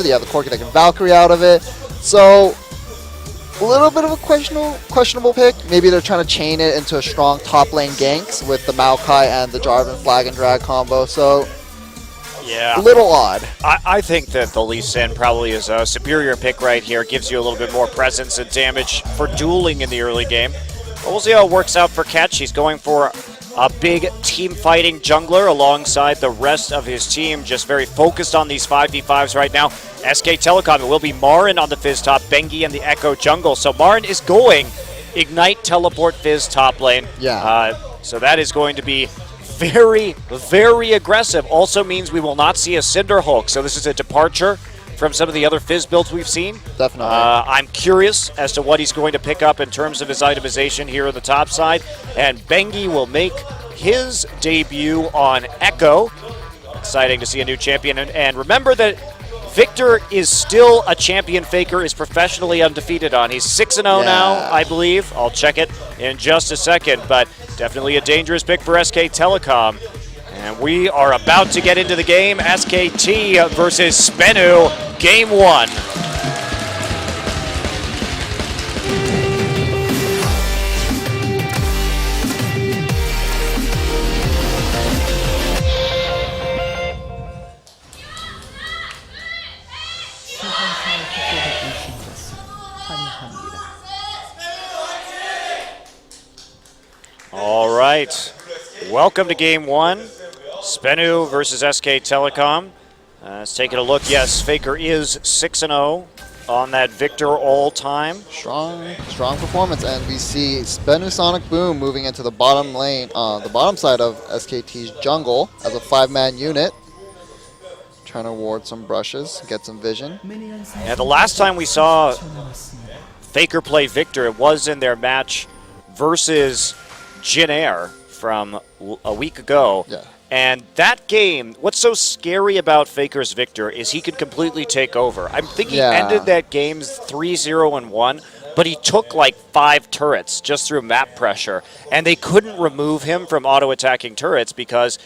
They have the Corki that can Valkyrie out of it. So a little bit of a questionable pick. Maybe they're trying to chain it into a strong top lane ganks with the Maokai and the Jarvan flag and drag combo. So yeah, a little odd. I think that the Lee Sin probably is a superior pick right here. Gives you a little bit more presence and damage for dueling in the early game. But we'll see how it works out for Catch. He's going for a big team fighting jungler alongside the rest of his team. Just very focused on these 5v5s right now. SK Telecom, it will be Marin on the Fizz top, Bengi and the Echo jungle. So Marin is going Ignite, Teleport, Fizz top lane. Yeah. So that is going to be very, very aggressive. Also means we will not see a Cinder Hulk. So this is a departure from some of the other Fizz builds we've seen. Definitely. I'm curious as to what he's going to pick up in terms of his itemization here on the top side. And Bengi will make his debut on Echo. Exciting to see a new champion. And remember that Victor is still a champion Faker is professionally undefeated on. He's 6-0 now, I believe. I'll check it in just a second, but definitely a dangerous pick for SK Telecom. And we are about to get into the game. SKT versus SBENU, game 1. All right, welcome to game 1. SBENU versus SK Telecom. Let's take a look. Yes, Faker is 6-0 on that Victor all-time. Strong performance, and we see SBENU Sonic Boom moving into the bottom lane, the bottom side of SKT's jungle as a 5-man unit. Trying to ward some brushes, get some vision. Yeah, the last time we saw Faker play Victor, it was in their match versus Jin Air from a week ago. Yeah. And that game, what's so scary about Faker's Victor is he could completely take over. I think he ended that game 3-0-1, but he took like 5 turrets just through map pressure. And they couldn't remove him from auto-attacking turrets because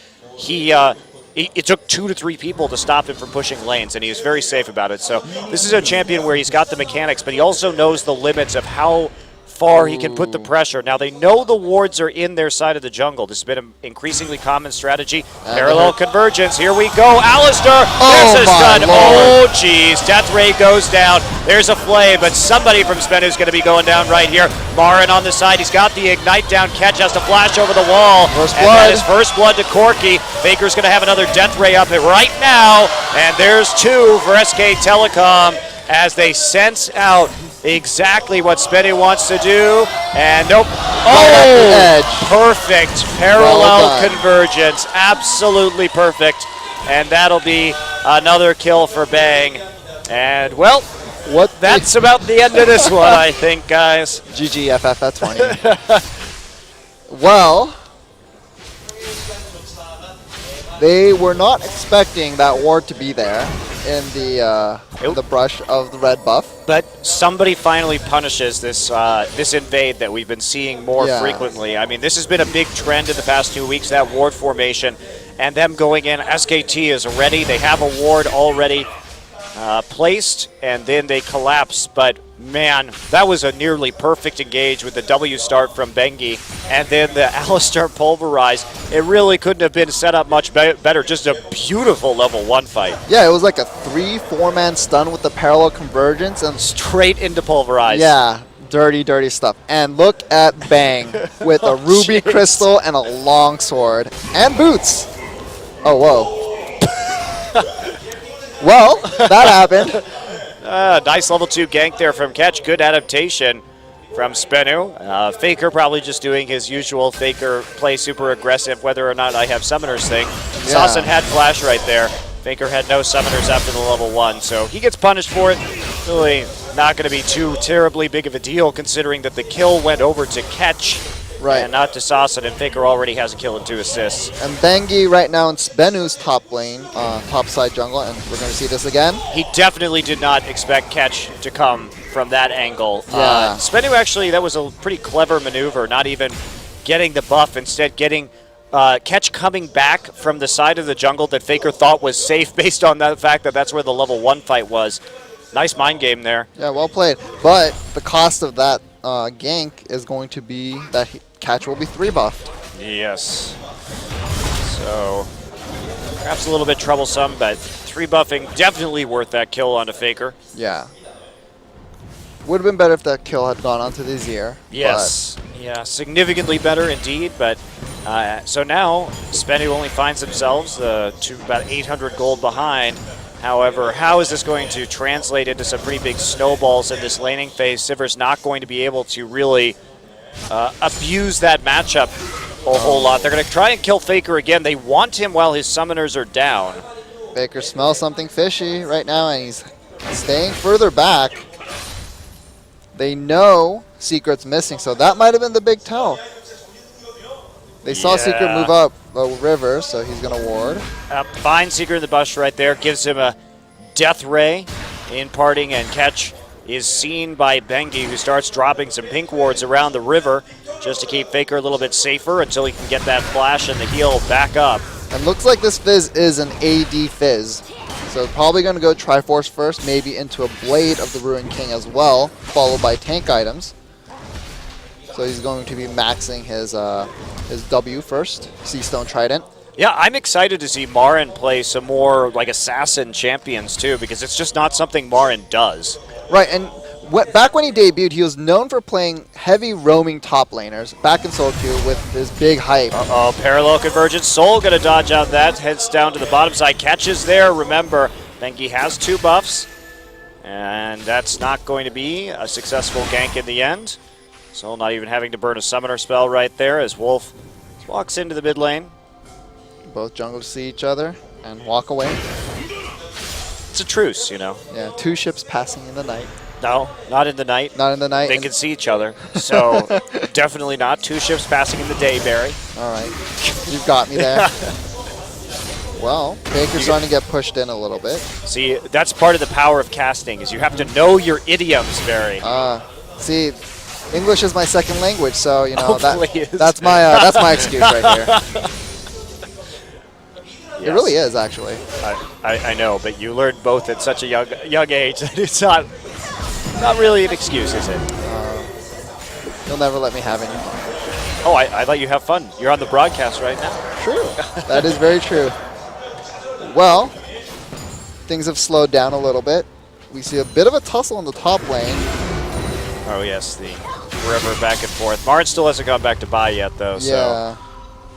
it took 2 to 3 people to stop him from pushing lanes, and he was very safe about it. So this is a champion where he's got the mechanics, but he also knows the limits of how far he can put the pressure. Now they know the wards are in their side of the jungle. This has been an increasingly common strategy. Parallel convergence. Here we go. Alistair. There's a stun. Oh, geez. Death Ray goes down. There's a flame, but somebody from SBENU is going to be going down right here. Marin on the side. He's got the Ignite down. Catch has to flash over the wall. First and blood. that is first blood to Corki. Faker's going to have another Death Ray up right now. And there's 2 for SK Telecom as they sense out exactly what SBENU wants to do, and nope. Oh, perfect parallel convergence, absolutely perfect, and that'll be another kill for Bang. And well, that's about the end of this one, I think, guys. GG FF at 20. Well, they were not expecting that ward to be there in the brush of the red buff. But somebody finally punishes this this invade that we've been seeing more frequently. I mean, this has been a big trend in the past 2 weeks, that ward formation, and them going in. SKT is ready. They have a ward already placed, and then they collapse. But man, that was a nearly perfect engage with the W start from Bengi, and then the Alistair pulverize. It really couldn't have been set up much better. Just a beautiful level 1 fight. Yeah, it was like a 3-4-man stun with the parallel convergence and straight into pulverize. Yeah, dirty stuff. And look at Bang with a ruby crystal and a long sword and boots. Oh, whoa. Well, that happened. Nice level 2 gank there from Catch. Good adaptation from SBENU. Faker probably just doing his usual Faker play super aggressive, whether or not I have summoners thing. Sasson had flash right there. Faker had no summoners after the level 1, so he gets punished for it. Really not going to be too terribly big of a deal considering that the kill went over to Catch. Right. And not to Sasson, and Faker already has a kill and 2 assists. And Bengi right now in SBENU's top lane, top side jungle, and we're going to see this again. He definitely did not expect Catch to come from that angle. SBENU actually, that was a pretty clever maneuver, not even getting the buff, instead getting Catch coming back from the side of the jungle that Faker thought was safe based on the fact that that's where the level 1 fight was. Nice mind game there. Yeah, well played. But the cost of that gank is going to be that Catch will be 3-buffed. Yes. So perhaps a little bit troublesome, but 3-buffing definitely worth that kill onto Faker. Yeah. Would have been better if that kill had gone onto the Zir. Yes. Yeah, significantly better indeed, but so now SBENU only finds themselves to about 800 gold behind. However, how is this going to translate into some pretty big snowballs in this laning phase? Sivir's not going to be able to really abuse that matchup a whole lot. They're going to try and kill Faker again. They want him while his summoners are down. Faker smells something fishy right now, and he's staying further back. They know Secret's missing, so that might have been the big tell. They saw Secret move up the river, so he's going to ward. Finds Secret in the bush right there, gives him a death ray in parting, and Catch is seen by Bengi, who starts dropping some pink wards around the river just to keep Faker a little bit safer until he can get that flash and the heal back up. And looks like this Fizz is an AD Fizz. So probably going to go Triforce first, maybe into a Blade of the Ruined King as well, followed by tank items. So he's going to be maxing his W first, Seastone Trident. Yeah, I'm excited to see Marin play some more like assassin champions too, because it's just not something Marin does. Right, and back when he debuted, he was known for playing heavy roaming top laners back in solo queue with his big hype. Uh-oh, parallel convergence. Soul going to dodge out that, heads down to the bottom side, catches there. Remember, Bengi has 2 buffs, and that's not going to be a successful gank in the end. Soul not even having to burn a summoner spell right there as Wolf walks into the mid lane. Both junglers see each other and walk away. It's a truce, you know. Yeah, 2 ships passing in the night. No, not in the night. Not in the night. They can see each other, so definitely not 2 ships passing in the day, Barry. All right, you've got me there. Well, Faker's starting to get pushed in a little bit. See, that's part of the power of casting, is you have to know your idioms, Barry. See, English is my second language, so you know that's my excuse right here. Yes. It really is, actually. I know, but you learned both at such a young age that it's not really an excuse, is it? You'll never let me have any. Oh, I let you have fun. You're on the broadcast right now. True. That is very true. Well, things have slowed down a little bit. We see a bit of a tussle in the top lane. Oh, yes, the river back and forth. Marin still hasn't gone back to buy yet, though, so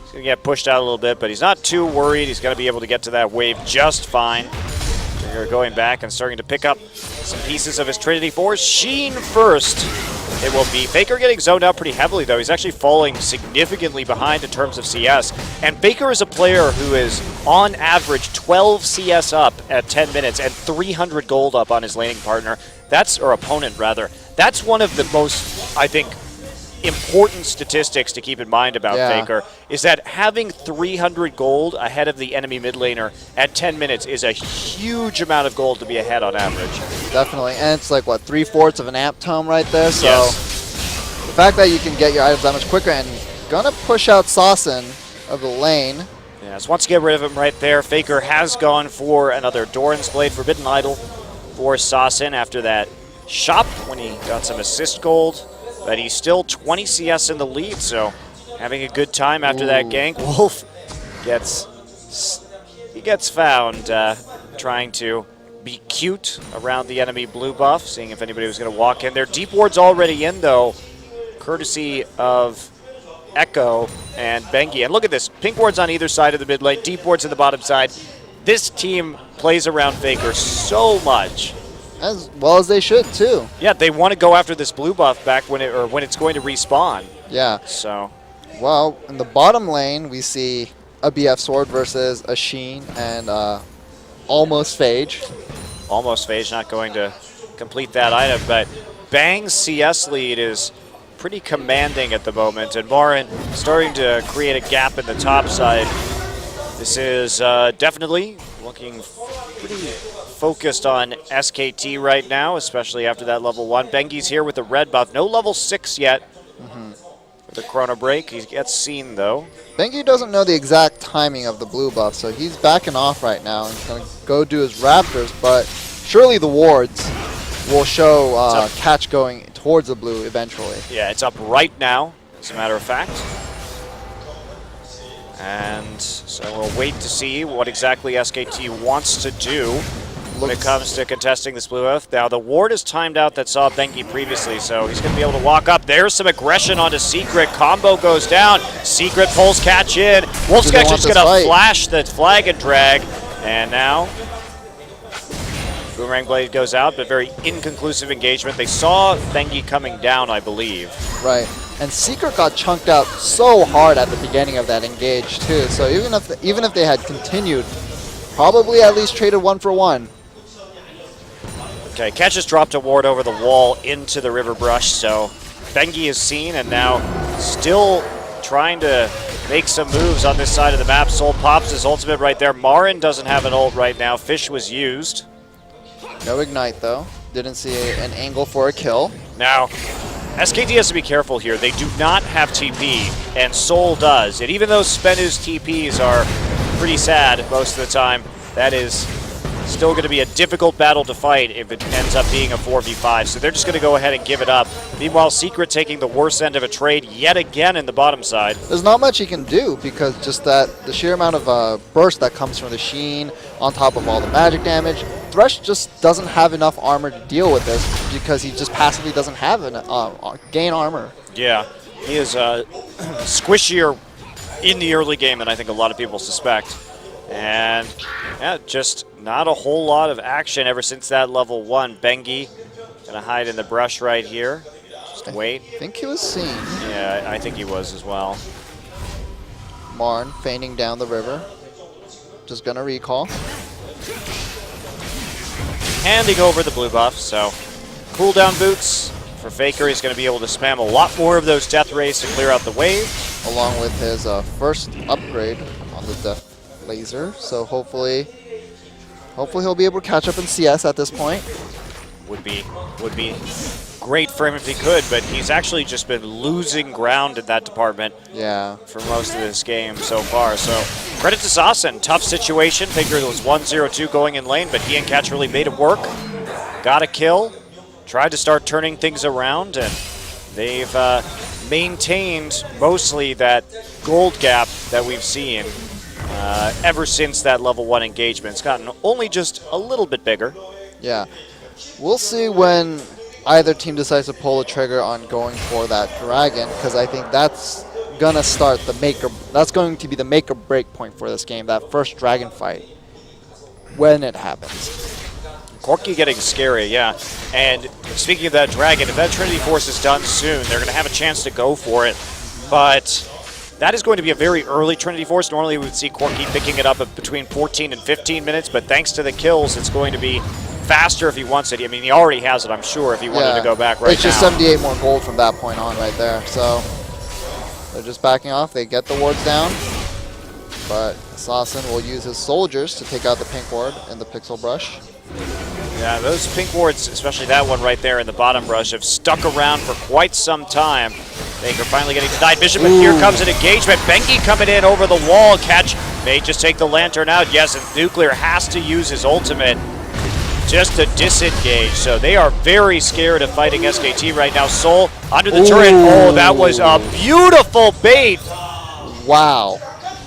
he's going to get pushed out a little bit, but he's not too worried. He's going to be able to get to that wave just fine. They're going back and starting to pick up some pieces of his Trinity Force. Sheen first. It will be Faker getting zoned out pretty heavily, though. He's actually falling significantly behind in terms of CS. And Faker is a player who is, on average, 12 CS up at 10 minutes and 300 gold up on his laning partner. Or opponent, rather. That's one of the most, I think, important statistics to keep in mind about Faker, is that having 300 gold ahead of the enemy mid laner at 10 minutes is a huge amount of gold to be ahead on average. Definitely, and it's like, what, 3/4 of an amp tome right there? So yes. The fact that you can get your items that much quicker, and gonna push out Saucin of the lane. Yes, wants to get rid of him right there. Faker has gone for another Doran's Blade, Forbidden Idol for Saucin after that shop when he got some assist gold. But he's still 20 CS in the lead, so having a good time after that gank. Wolf gets found trying to be cute around the enemy blue buff, seeing if anybody was going to walk in there. Deep ward's already in, though, courtesy of Echo and Bengi. And look at this, pink ward's on either side of the mid lane, deep ward's on the bottom side. This team plays around Faker so much. As well as they should, too. Yeah, they want to go after this blue buff back when it's going to respawn. Yeah. So, well, in the bottom lane, we see a BF Sword versus a Sheen and almost Phage. Almost Phage not going to complete that item, but Bang's CS lead is pretty commanding at the moment, and Marin starting to create a gap in the top side. This is definitely looking pretty focused on SKT right now, especially after that level 1. Bengi's here with the red buff. No level 6 yet. with a chrono break. He gets seen, though. Bengi doesn't know the exact timing of the blue buff, so he's backing off right now. He's going to go do his Raptors, but surely the wards will show catch going towards the blue eventually. Yeah, it's up right now, as a matter of fact. And so we'll wait to see what exactly SKT wants to do when it comes to contesting this blue buff. Now, the ward is timed out that saw Bengi previously, so he's going to be able to walk up. There's some aggression onto Secret. Combo goes down. Secret pulls catch in. Wolfsketch is going to flash the flag and drag. And now, Boomerang Blade goes out, but very inconclusive engagement. They saw Bengi coming down, I believe. Right. And Secret got chunked out so hard at the beginning of that engage, too. So even if they had continued, probably at least traded 1 for 1. Okay, Catch has dropped a ward over the wall into the river brush, so Bengi is seen and now still trying to make some moves on this side of the map. Soul pops his ultimate right there. Marin doesn't have an ult right now. Fish was used. No Ignite, though. Didn't see an angle for a kill. Now, SKT has to be careful here. They do not have TP, and Soul does. And even though SBENU's TPs are pretty sad most of the time, that is still going to be a difficult battle to fight if it ends up being a 4v5. So they're just going to go ahead and give it up. Meanwhile, Secret taking the worst end of a trade yet again in the bottom side. There's not much he can do because just the sheer amount of burst that comes from the Sheen on top of all the magic damage. Thresh just doesn't have enough armor to deal with this because he just passively doesn't have an gain armor. Yeah, he is squishier in the early game than I think a lot of people suspect. And yeah, just not a whole lot of action ever since that level 1. Bengi gonna hide in the brush right here. Just wait. I think he was seen. Yeah, I think he was as well. Marn feigning down the river. Just gonna recall. Handing over the blue buff, so cooldown boots for Faker. He's gonna be able to spam a lot more of those death rays to clear out the wave. Along with his first upgrade on the death laser, so hopefully he'll be able to catch up in CS at this point. Would be great for him if he could, but he's actually just been losing ground in that department. Yeah, for most of this game so far. So credit to Sassen. Tough situation. Faker was 1-0-2 going in lane, but he and Catch really made it work. Got a kill. Tried to start turning things around, and they've maintained mostly that gold gap that we've seen ever since that level 1 engagement. It's gotten only just a little bit bigger. Yeah. We'll see when either team decides to pull the trigger on going for that dragon, because I think that's going to be the make or break point for this game, that first dragon fight, when it happens. Corki getting scary, yeah. And speaking of that dragon, if that Trinity Force is done soon, they're going to have a chance to go for it. But that is going to be a very early Trinity Force. Normally we would see Corki picking it up at between 14 and 15 minutes, but thanks to the kills, it's going to be faster if he wants it. I mean, he already has it, I'm sure, if he wanted to go back right now. It's just 78 more gold from that point on right there. So they're just backing off. They get the wards down, but Sassen will use his soldiers to take out the pink ward in the pixel brush. Yeah, those pink wards, especially that one right there in the bottom brush, have stuck around for quite some time. Faker finally getting denied vision, but here comes an engagement. Bengi coming in over the wall. Catch may just take the lantern out. Yes, and Nuclear has to use his ultimate just to disengage. So they are very scared of fighting SKT right now. Soul under the turret. Oh, that was a beautiful bait. Wow.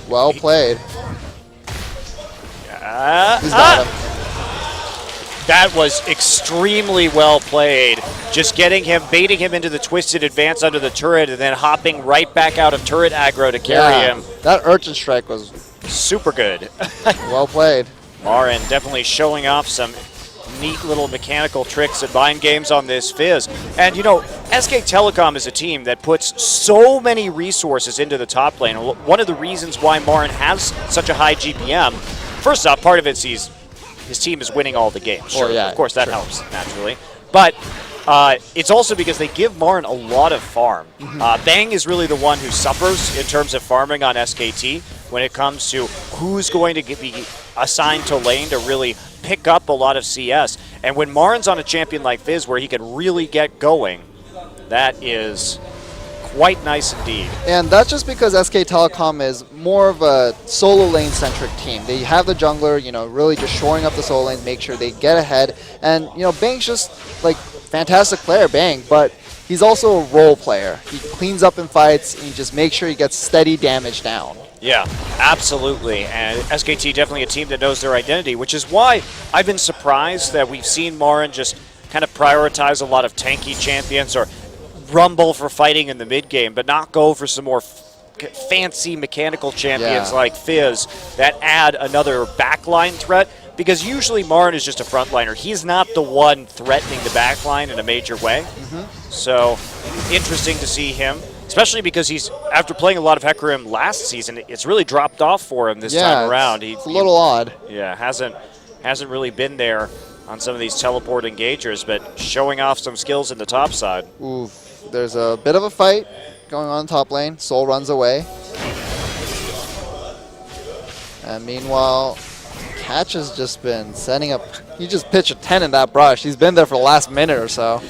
Well played. He's got him. That was extremely well played. Just getting him, baiting him into the twisted advance under the turret, and then hopping right back out of turret aggro to carry him. That Urchin Strike was super good. Well played. Marin definitely showing off some neat little mechanical tricks and mind games on this Fizz. And you know, SK Telecom is a team that puts so many resources into the top lane. One of the reasons why Marin has such a high GPM, first off, part of it's his team is winning all the games. Sure, of course, that helps, naturally. But it's also because they give Marin a lot of farm. Bang is really the one who suffers in terms of farming on SKT when it comes to who's going to be assigned to lane to really pick up a lot of CS. And when Marin's on a champion like Fizz where he can really get going, that is quite nice indeed. And that's just because SK Telecom is more of a solo lane centric team. They have the jungler, you know, really just shoring up the solo lanes, make sure they get ahead. And, you know, Bang's just like fantastic player, Bang, but he's also a role player. He cleans up in fights and he just makes sure he gets steady damage down. Yeah, absolutely. And SKT definitely a team that knows their identity, which is why I've been surprised that we've seen Marin just kind of prioritize a lot of tanky champions or rumble for fighting in the mid game, but not go for some more fancy mechanical champions like Fizz that add another backline threat. Because usually Marin is just a frontliner. He's not the one threatening the backline in a major way. So interesting to see him, especially because he's, after playing a lot of Hecarim last season, it's really dropped off for him this time around. It's a little odd. Yeah, hasn't really been there on some of these teleport engagers, but showing off some skills in the top side. Oof, there's a bit of a fight going on top lane. Soul runs away. And meanwhile, Catch has just been setting up. He just pitched a 10 in that brush. He's been there for the last minute or so.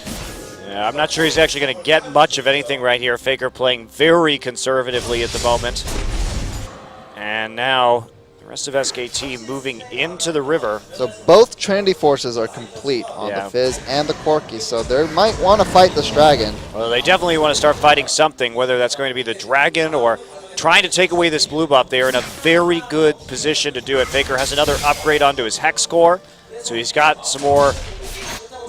Yeah, I'm not sure he's actually going to get much of anything right here. Faker playing very conservatively at the moment. And now the rest of SKT moving into the river. So both Trinity forces are complete on the Fizz and the Corki, so they might want to fight this dragon. Well, they definitely want to start fighting something, whether that's going to be the dragon or trying to take away this blue buff. They are in a very good position to do it. Faker has another upgrade onto his Hex core, so he's got some more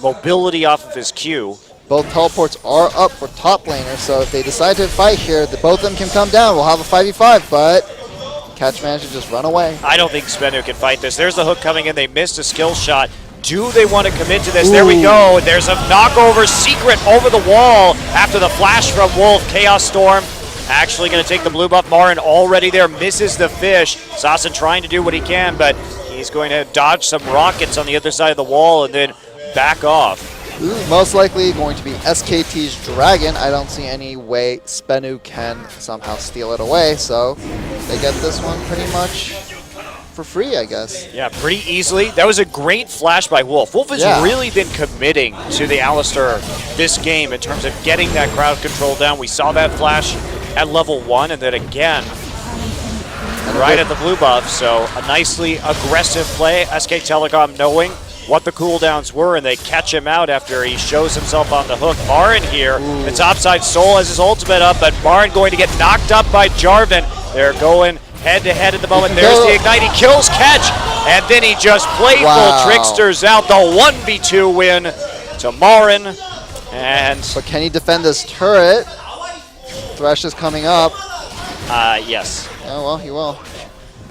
mobility off of his Q. Both teleports are up for top laners, so if they decide to fight here, both of them can come down. We'll have a 5v5, but Catch managed to just run away. I don't think SBENU can fight this. There's the hook coming in. They missed a skill shot. Do they want to commit to this? There we go. There's a knockover secret over the wall after the flash from Wolf. Chaos Storm actually going to take the blue buff. Marin already there, misses the fish. Sassen trying to do what he can, but he's going to dodge some rockets on the other side of the wall and then back off. This is most likely going to be SKT's dragon. I don't see any way SBENU can somehow steal it away, so they get this one pretty much for free, I guess. Yeah, pretty easily. That was a great flash by Wolf. Wolf has really been committing to the Alistar this game in terms of getting that crowd control down. We saw that flash at level 1 and then again right at the blue buff. So a nicely aggressive play. SK Telecom knowing what the cooldowns were, and they catch him out after he shows himself on the hook. Marin here, the topside Soul has his ultimate up, but Marin going to get knocked up by Jarvan. They're going head-to-head at the moment. There's the Ignite. He kills Catch, and then he just playful tricksters out the 1v2 win to Marin. But can he defend this turret? Thresh is coming up. Yes. Oh, well, he will.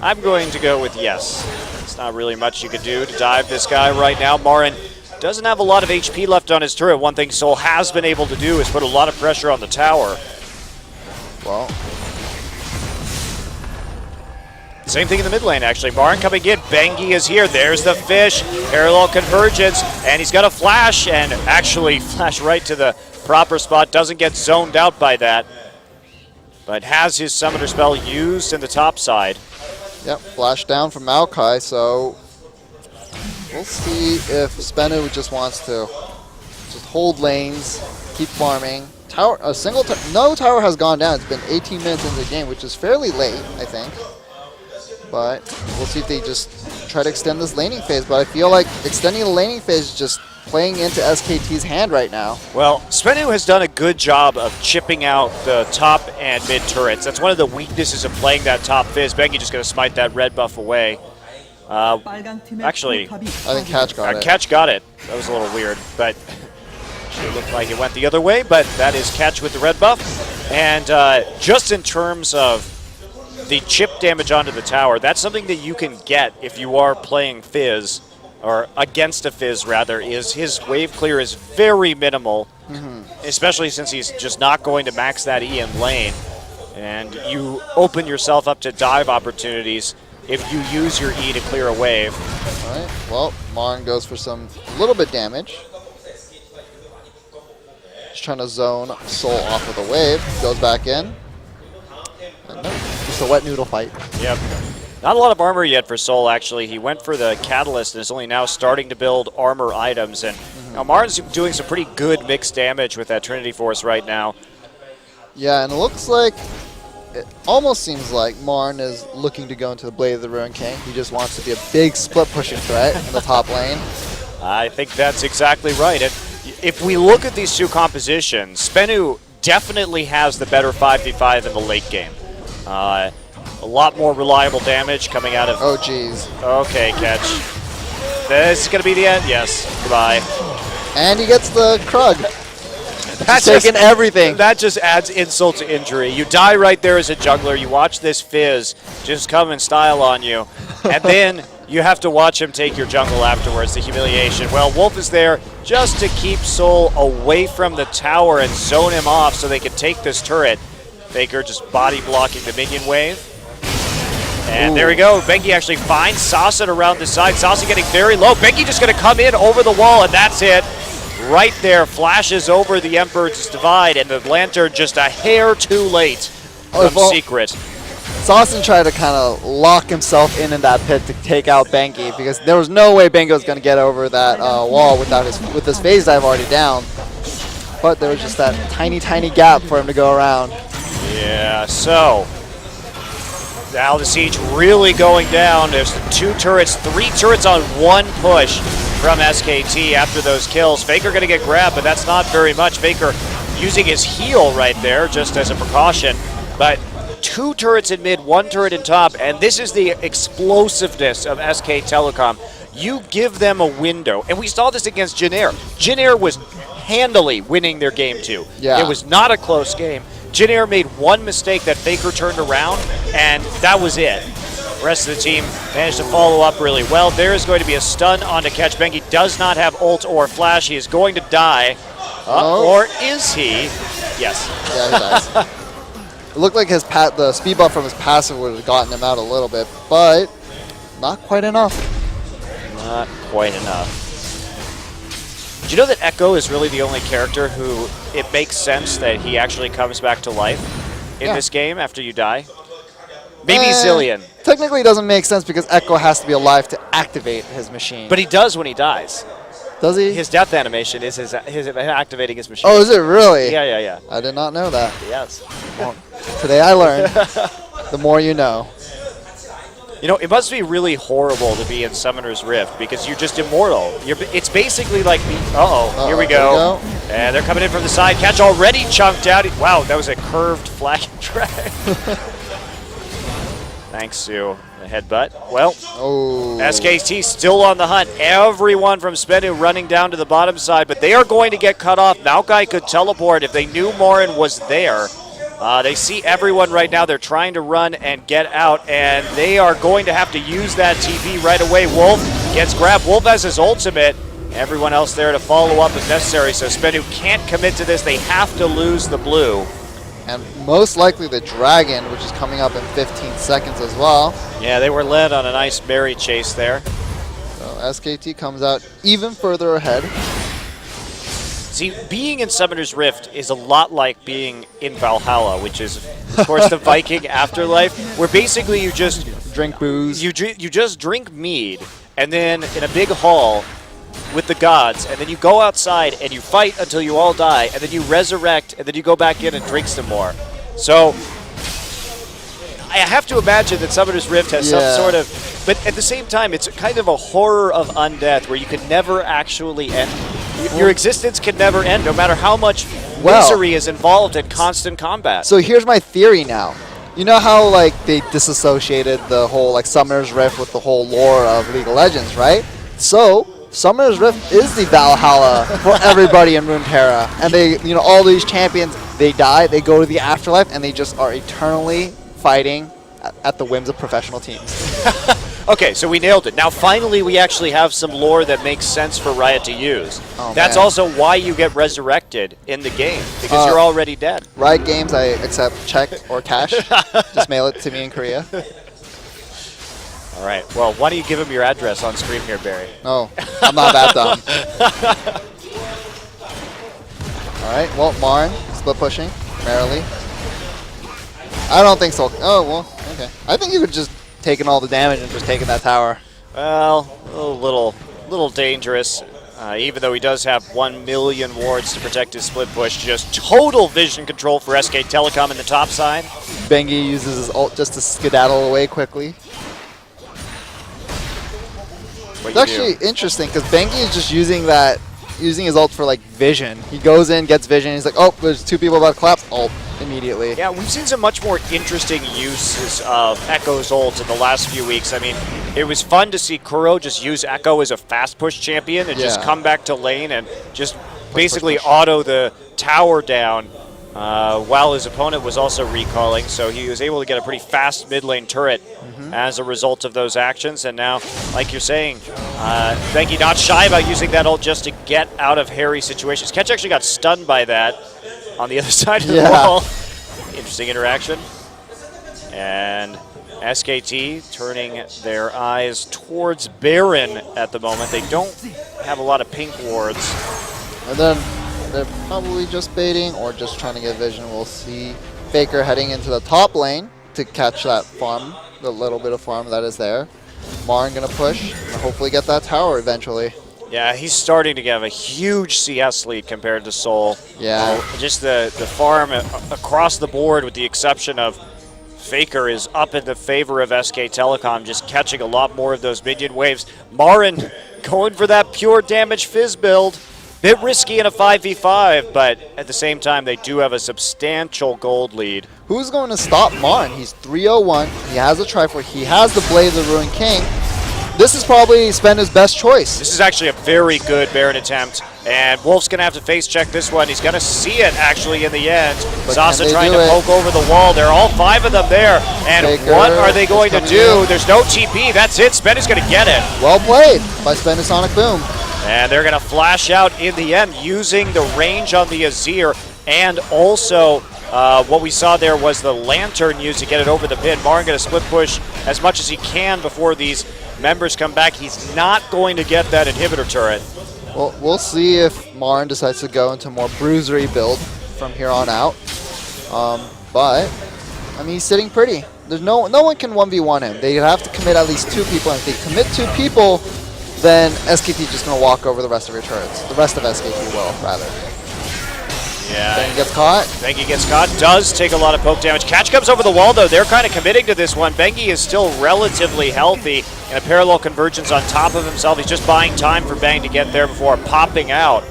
I'm going to go with yes. It's not really much you could do to dive this guy right now. Marin doesn't have a lot of HP left on his turret. One thing Soul has been able to do is put a lot of pressure on the tower. Well, same thing in the mid lane, actually. Marin coming in. Bengi is here. There's the fish. Parallel convergence. And he's got a flash, and actually flash right to the proper spot. Doesn't get zoned out by that, but has his summoner spell used in the top side. Yep, flash down from Maokai, so we'll see if SBENU just wants to just hold lanes, keep farming. Tower, no tower has gone down. It's been 18 minutes into the game, which is fairly late, I think. But we'll see if they just try to extend this laning phase. But I feel like extending the laning phase is just playing into SKT's hand right now. Well, SBENU has done a good job of chipping out the top and mid turrets. That's one of the weaknesses of playing that top Fizz. Bengi just going to smite that red buff away. Actually, I think Catch got it. Catch got it. That was a little weird, but it looked like it went the other way. But that is Catch with the red buff. And just in terms of the chip damage onto the tower, that's something that you can get if you are playing Fizz, or against a Fizz rather, is his wave clear is very minimal, especially since he's just not going to max that E in lane. And you open yourself up to dive opportunities if you use your E to clear a wave. All right, well, Marin goes for a little bit damage. Just trying to zone Soul off of the wave, goes back in. And just a wet noodle fight. Yep. Not a lot of armor yet for Soul, actually. He went for the Catalyst and is only now starting to build armor items. And now Marin's doing some pretty good mixed damage with that Trinity Force right now. Yeah, and it looks like, it almost seems like Marn is looking to go into the Blade of the Ruined King. He just wants to be a big split pushing threat in the top lane. I think that's exactly right. And if we look at these two compositions, SBENU definitely has the better 5v5 in the late game. A lot more reliable damage coming out of... Oh, geez. Okay, catch. This is going to be the end. Yes, goodbye. And he gets the Krug. That's taking everything. That just adds insult to injury. You die right there as a jungler. You watch this Fizz just come in style on you. And then you have to watch him take your jungle afterwards, the humiliation. Well, Wolf is there just to keep Soul away from the tower and zone him off so they can take this turret. Faker just body blocking the minion wave. And there we go. Bengi actually finds Sasa around the side. Sasa getting very low. Bengi just going to come in over the wall, and that's it. Right there, flashes over the Emperor's Divide, and the Lantern just a hair too late from Secret. Sasa tried to kind of lock himself in that pit to take out Bengi, because there was no way Bengi was going to get over that wall with his phase dive already down. But there was just that tiny, tiny gap for him to go around. Yeah, so now the siege really going down. There's 2 turrets, 3 turrets on 1 push from SKT after those kills. Faker going to get grabbed, but that's not very much. Faker using his heal right there just as a precaution. But 2 turrets in mid, 1 turret in top, and this is the explosiveness of SK Telecom. You give them a window, and we saw this against Jin Air. Jin Air was handily winning their game 2. Yeah. It was not a close game. Jin Air made 1 mistake that Faker turned around, and that was it. The rest of the team managed to follow up really well. There is going to be a stun on to catch. Bengi does not have ult or flash. He is going to die. Or is he? Yes. Yeah, he dies. It looked like the speed buff from his passive would have gotten him out a little bit, but not quite enough. Not quite enough. Do you know that Echo is really the only character who it makes sense that he actually comes back to life in this game after you die? Maybe Zillion. Technically it doesn't make sense because Echo has to be alive to activate his machine. But he does when he dies. Does he? His death animation is his activating his machine. Oh, is it really? Yeah. I did not know that. Yes. Well, today I learned. The more you know. You know, it must be really horrible to be in Summoner's Rift because you're just immortal. It's basically like the... Here we go. And they're coming in from the side. Catch already chunked out. Wow, that was a curved flag drag. Thanks, Sue. The headbutt. Well, SKT still on the hunt. Everyone from SBENU running down to the bottom side, but they are going to get cut off. Maokai could teleport if they knew Morin was there. They see everyone right now. They're trying to run and get out, and they are going to have to use that TP right away. Wolf gets grabbed. Wolf has his ultimate. Everyone else there to follow up if necessary, so SBENU can't commit to this. They have to lose the blue. And most likely the Dragon, which is coming up in 15 seconds as well. Yeah, they were led on a nice berry chase there. So SKT comes out even further ahead. See, being in Summoner's Rift is a lot like being in Valhalla, which is, of course, the Viking afterlife, where basically you just drink booze. You just drink mead, and then in a big hall with the gods, and then you go outside and you fight until you all die, and then you resurrect, and then you go back in and drink some more. So I have to imagine that Summoner's Rift has some sort of, but at the same time, it's kind of a horror of undeath where you can never actually end. Your existence can never end, no matter how much misery is involved in constant combat. So here's my theory now. You know how like they disassociated the whole like Summoner's Rift with the whole lore of League of Legends, right? So Summoner's Rift is the Valhalla for everybody in Runeterra, and they, you know, all these champions, they die, they go to the afterlife, and they just are eternally fighting at the whims of professional teams. Okay, so we nailed it. Now finally we actually have some lore that makes sense for Riot to use. That's also why you get resurrected in the game, because you're already dead. Riot Games, I accept check or cash. Just mail it to me in Korea. All right, well, why don't you give him your address on stream here, Barry? No, I'm not that dumb. All right, well, Marn, split pushing, merrily. I don't think so. Oh, well, okay. I think you could just taken all the damage and just taken that tower. Well, a little dangerous. Even though he does have 1 million wards to protect his split push, just total vision control for SK Telecom in the top side. Bengi uses his ult just to skedaddle away quickly. It's actually interesting because Bengi is just using his ult for like vision. He goes in, gets vision, he's like, oh, there's 2 people about to collapse, ult immediately. Yeah, we've seen some much more interesting uses of Echo's ult in the last few weeks. I mean, it was fun to see Kuro just use Echo as a fast push champion and just come back to lane and just basically auto the tower down while his opponent was also recalling. So he was able to get a pretty fast mid lane turret as a result of those actions. And now, like you're saying, Bengi not shy about using that ult just to get out of hairy situations. Ketch actually got stunned by that on the other side of the wall. Interesting interaction. And SKT turning their eyes towards Baron at the moment. They don't have a lot of pink wards. And then they're probably just baiting or just trying to get vision. We'll see Faker heading into the top lane to catch that farm, the little bit of farm that is there. Marin gonna push and hopefully get that tower eventually. Yeah, he's starting to have a huge CS lead compared to Soul. Yeah. Just the farm across the board, with the exception of Faker, is up in the favor of SK Telecom, just catching a lot more of those minion waves. Marin going for that pure damage Fizz build. Bit risky in a 5v5, but at the same time, they do have a substantial gold lead. Who's going to stop Marin? He's 301. He has a Triforce. He has the Blade of the Ruined King. This is probably SBENU's best choice. This is actually a very good Baron attempt, and Wolf's going to have to face check this one. He's going to see it, actually, in the end. Sasa trying to poke over the wall. There are all 5 of them there, and Faker, what are they going to do? There's no TP. That's it. SBENU's going to get it. Well played by SBENU Sonic Boom. And they're going to flash out in the end using the range on the Azir, and also what we saw there was the Lantern used to get it over the pit. Marin going to split push as much as he can before these members come back. He's not going to get that inhibitor turret. Well, we'll see if Marin decides to go into more bruisery build from here on out. But I mean, he's sitting pretty. There's no one can 1v1 him. They have to commit at least 2 people, and if they commit 2 people, then SKT is just going to walk over the rest of your turrets. The rest of SKT will, rather. Yeah. Bengi gets caught. Bengi gets caught. Does take a lot of poke damage. Catch comes over the wall, though. They're kind of committing to this one. Bengi is still relatively healthy in a parallel convergence on top of himself. He's just buying time for Bang to get there before popping out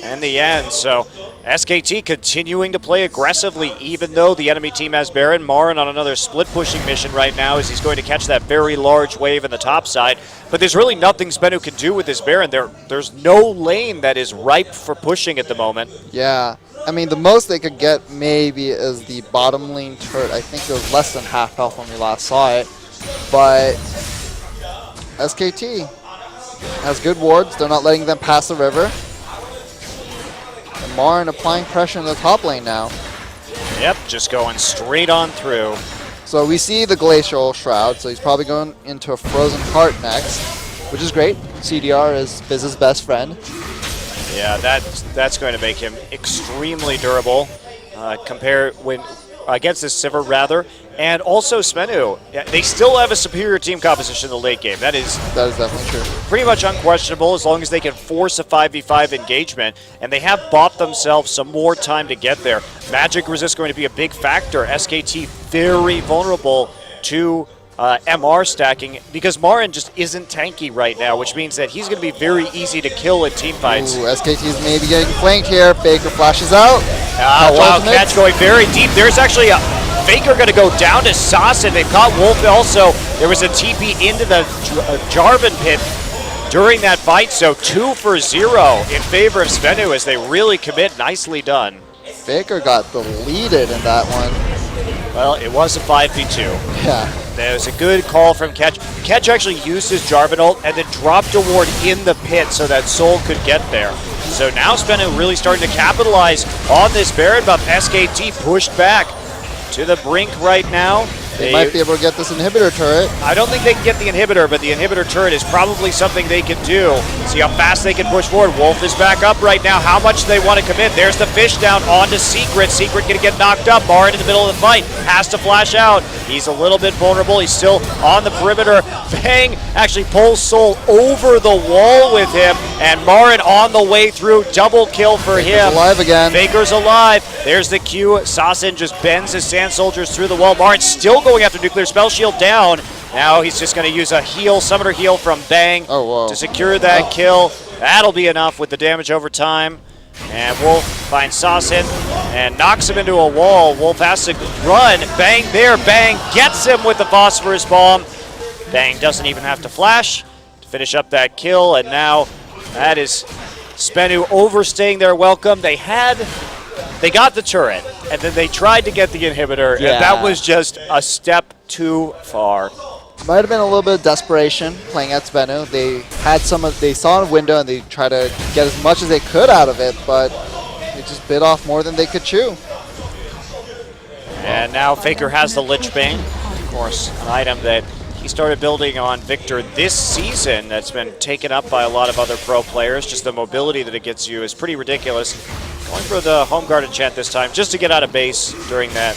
in the end. So SKT continuing to play aggressively, even though the enemy team has Baron. Marin on another split-pushing mission right now as he's going to catch that very large wave in the top side. But there's really nothing SBENU can do with this Baron. There's no lane that is ripe for pushing at the moment. Yeah. I mean, the most they could get maybe is the bottom lane turret. I think it was less than half health when we last saw it. But SKT has good wards. They're not letting them pass the river. And Marin applying pressure in the top lane now. Yep, just going straight on through. So we see the Glacial Shroud, so he's probably going into a Frozen Heart next, which is great. CDR is Biz's best friend. Yeah, that's going to make him extremely durable against this Sivir, rather. And also SBENU, they still have a superior team composition in the late game. That is definitely true. Pretty much unquestionable, as long as they can force a 5v5 engagement. And they have bought themselves some more time to get there. Magic resist going to be a big factor. SKT very vulnerable to MR stacking because Marin just isn't tanky right now, which means that he's going to be very easy to kill in team fights. Ooh, SKT is maybe getting flanked here. Faker flashes out. Wow, Catch going very deep. There's actually a Faker going to go down to Sasa. They've caught Wolf also. There was a TP into the Jarvan pit during that fight, so 2 for 0 in favor of SBENU as they really commit. Nicely done. Faker got deleted in that one. Well, it was a 5v2. Yeah. There was a good call from Catch. Catch actually used his Jarvan ult and then dropped a ward in the pit so that Soul could get there. So now SBENU really starting to capitalize on this Baron buff. SKT pushed back to the brink right now. They might be able to get this inhibitor turret. I don't think they can get the inhibitor, but the inhibitor turret is probably something they can do. See how fast they can push forward. Wolf is back up right now. How much do they want to commit? There's the fish down onto Secret. Secret going to get knocked up. Marin in the middle of the fight. Has to flash out. He's a little bit vulnerable. He's still on the perimeter. Bang actually pulls Soul over the wall with him. And Marin on the way through. Double kill for him. Alive again. Faker's alive. There's the Q. Sasin just bends his Sand Soldiers through the wall. Marin still going after Nuclear Spell Shield down. Now he's just going to use a heal, Summoner Heal from Bang to secure that kill. That'll be enough with the damage over time. And Wolf finds Sasin and knocks him into a wall. Wolf has to run. Bang there. Bang gets him with the Phosphorus Bomb. Bang doesn't even have to flash to finish up that kill. And now that is SBENU overstaying their welcome. They got the turret, and then they tried to get the inhibitor, and that was just a step too far. Might have been a little bit of desperation playing at SBENU. They saw a window and they tried to get as much as they could out of it, but they just bit off more than they could chew. And now Faker has the Lich Bane, of course, an item that he started building on Victor this season that's been taken up by a lot of other pro players. Just the mobility that it gets you is pretty ridiculous. Going for the Home Guard enchant this time just to get out of base during that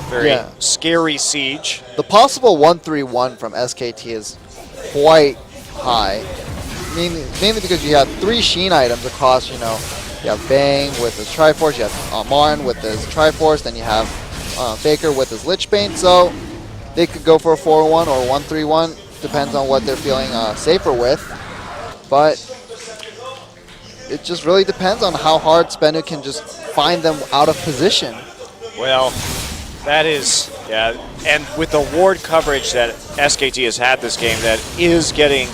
very scary siege. The possible 1-3-1 from SKT is quite high. Mainly because you have 3 Sheen items across, you have Bang with his Triforce, you have Marin with his Triforce, then you have Faker with his Lich Bane. So they could go for a 4-1 or 1-3-1, depends on what they're feeling safer with. But it just really depends on how hard SBENU can just find them out of position. Well, that is, and with the ward coverage that SKT has had this game, that is getting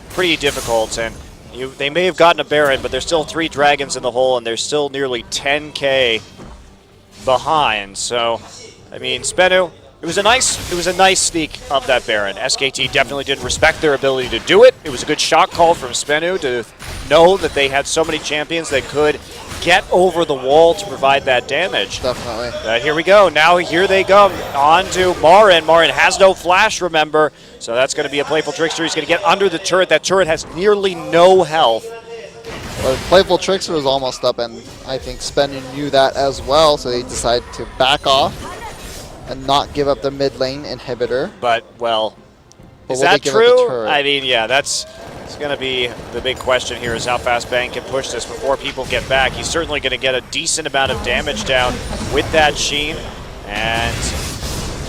pretty difficult. And they may have gotten a Baron, but there's still 3 Dragons in the hole, and they're still nearly 10k behind. So, I mean, SBENU, it was a nice sneak of that Baron. SKT definitely didn't respect their ability to do it. It was a good shot call from SBENU to know that they had so many champions that could get over the wall to provide that damage. Definitely. Here we go. Now here they go. On to Marin. Marin has no flash, remember. So that's going to be a Playful Trickster. He's going to get under the turret. That turret has nearly no health. But Playful Trickster was almost up, and I think SBENU knew that as well, so they decided to back off and not give up the mid lane inhibitor. But, well, is that true? I mean, yeah, it's going to be the big question here is how fast Bang can push this before people get back. He's certainly going to get a decent amount of damage down with that Sheen. And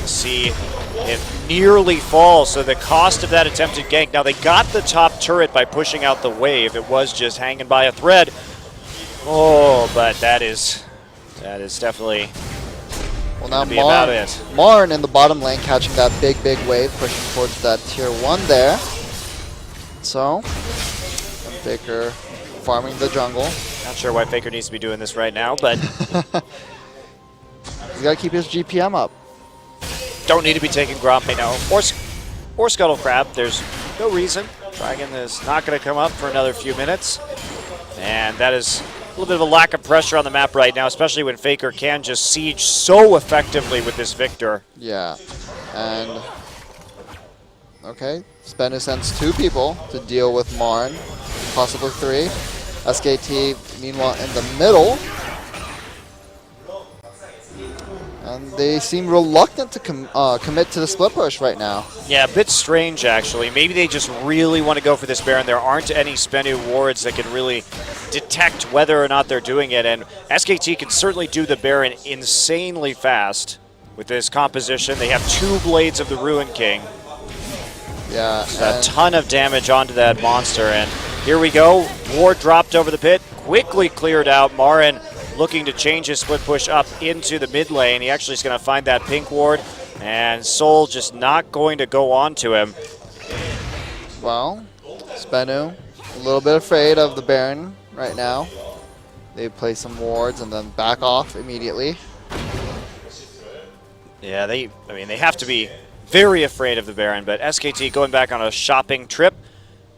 see it nearly falls. So the cost of that attempted gank. Now, they got the top turret by pushing out the wave. It was just hanging by a thread. Oh, but that is definitely... Well, now Marin in the bottom lane catching that big wave, pushing towards that tier 1 there. So, Faker farming the jungle. Not sure why Faker needs to be doing this right now, but... He's got to keep his GPM up. Don't need to be taking Gromp right now. Or Scuttle Crab. There's no reason. Dragon is not going to come up for another few minutes. And that is... a little bit of a lack of pressure on the map right now, especially when Faker can just siege so effectively with this Victor. Yeah, and okay, SBENU sends 2 people to deal with Marin, possibly 3. SKT, meanwhile, in the middle. And they seem reluctant to commit to the split push right now. Yeah, a bit strange, actually. Maybe they just really want to go for this Baron. There aren't any SBENU wards that can really detect whether or not they're doing it. And SKT can certainly do the Baron insanely fast with this composition. They have 2 Blades of the Ruin King. Yeah. A ton of damage onto that monster. And here we go. Ward dropped over the pit. Quickly cleared out. Marin looking to change his split push up into the mid lane. He actually is going to find that pink ward, and Soul just not going to go on to him. Well, SBENU a little bit afraid of the Baron right now. They play some wards and then back off immediately. Yeah, they have to be very afraid of the Baron, but SKT going back on a shopping trip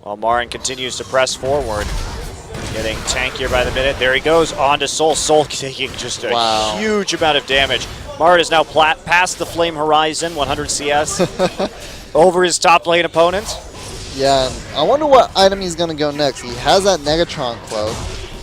while Marin continues to press forward. Getting tankier by the minute. There he goes, on to Soul. Soul taking just a huge amount of damage. Marin is now past the Flame Horizon, 100 CS, over his top lane opponent. Yeah, and I wonder what item he's going to go next. He has that Negatron cloak.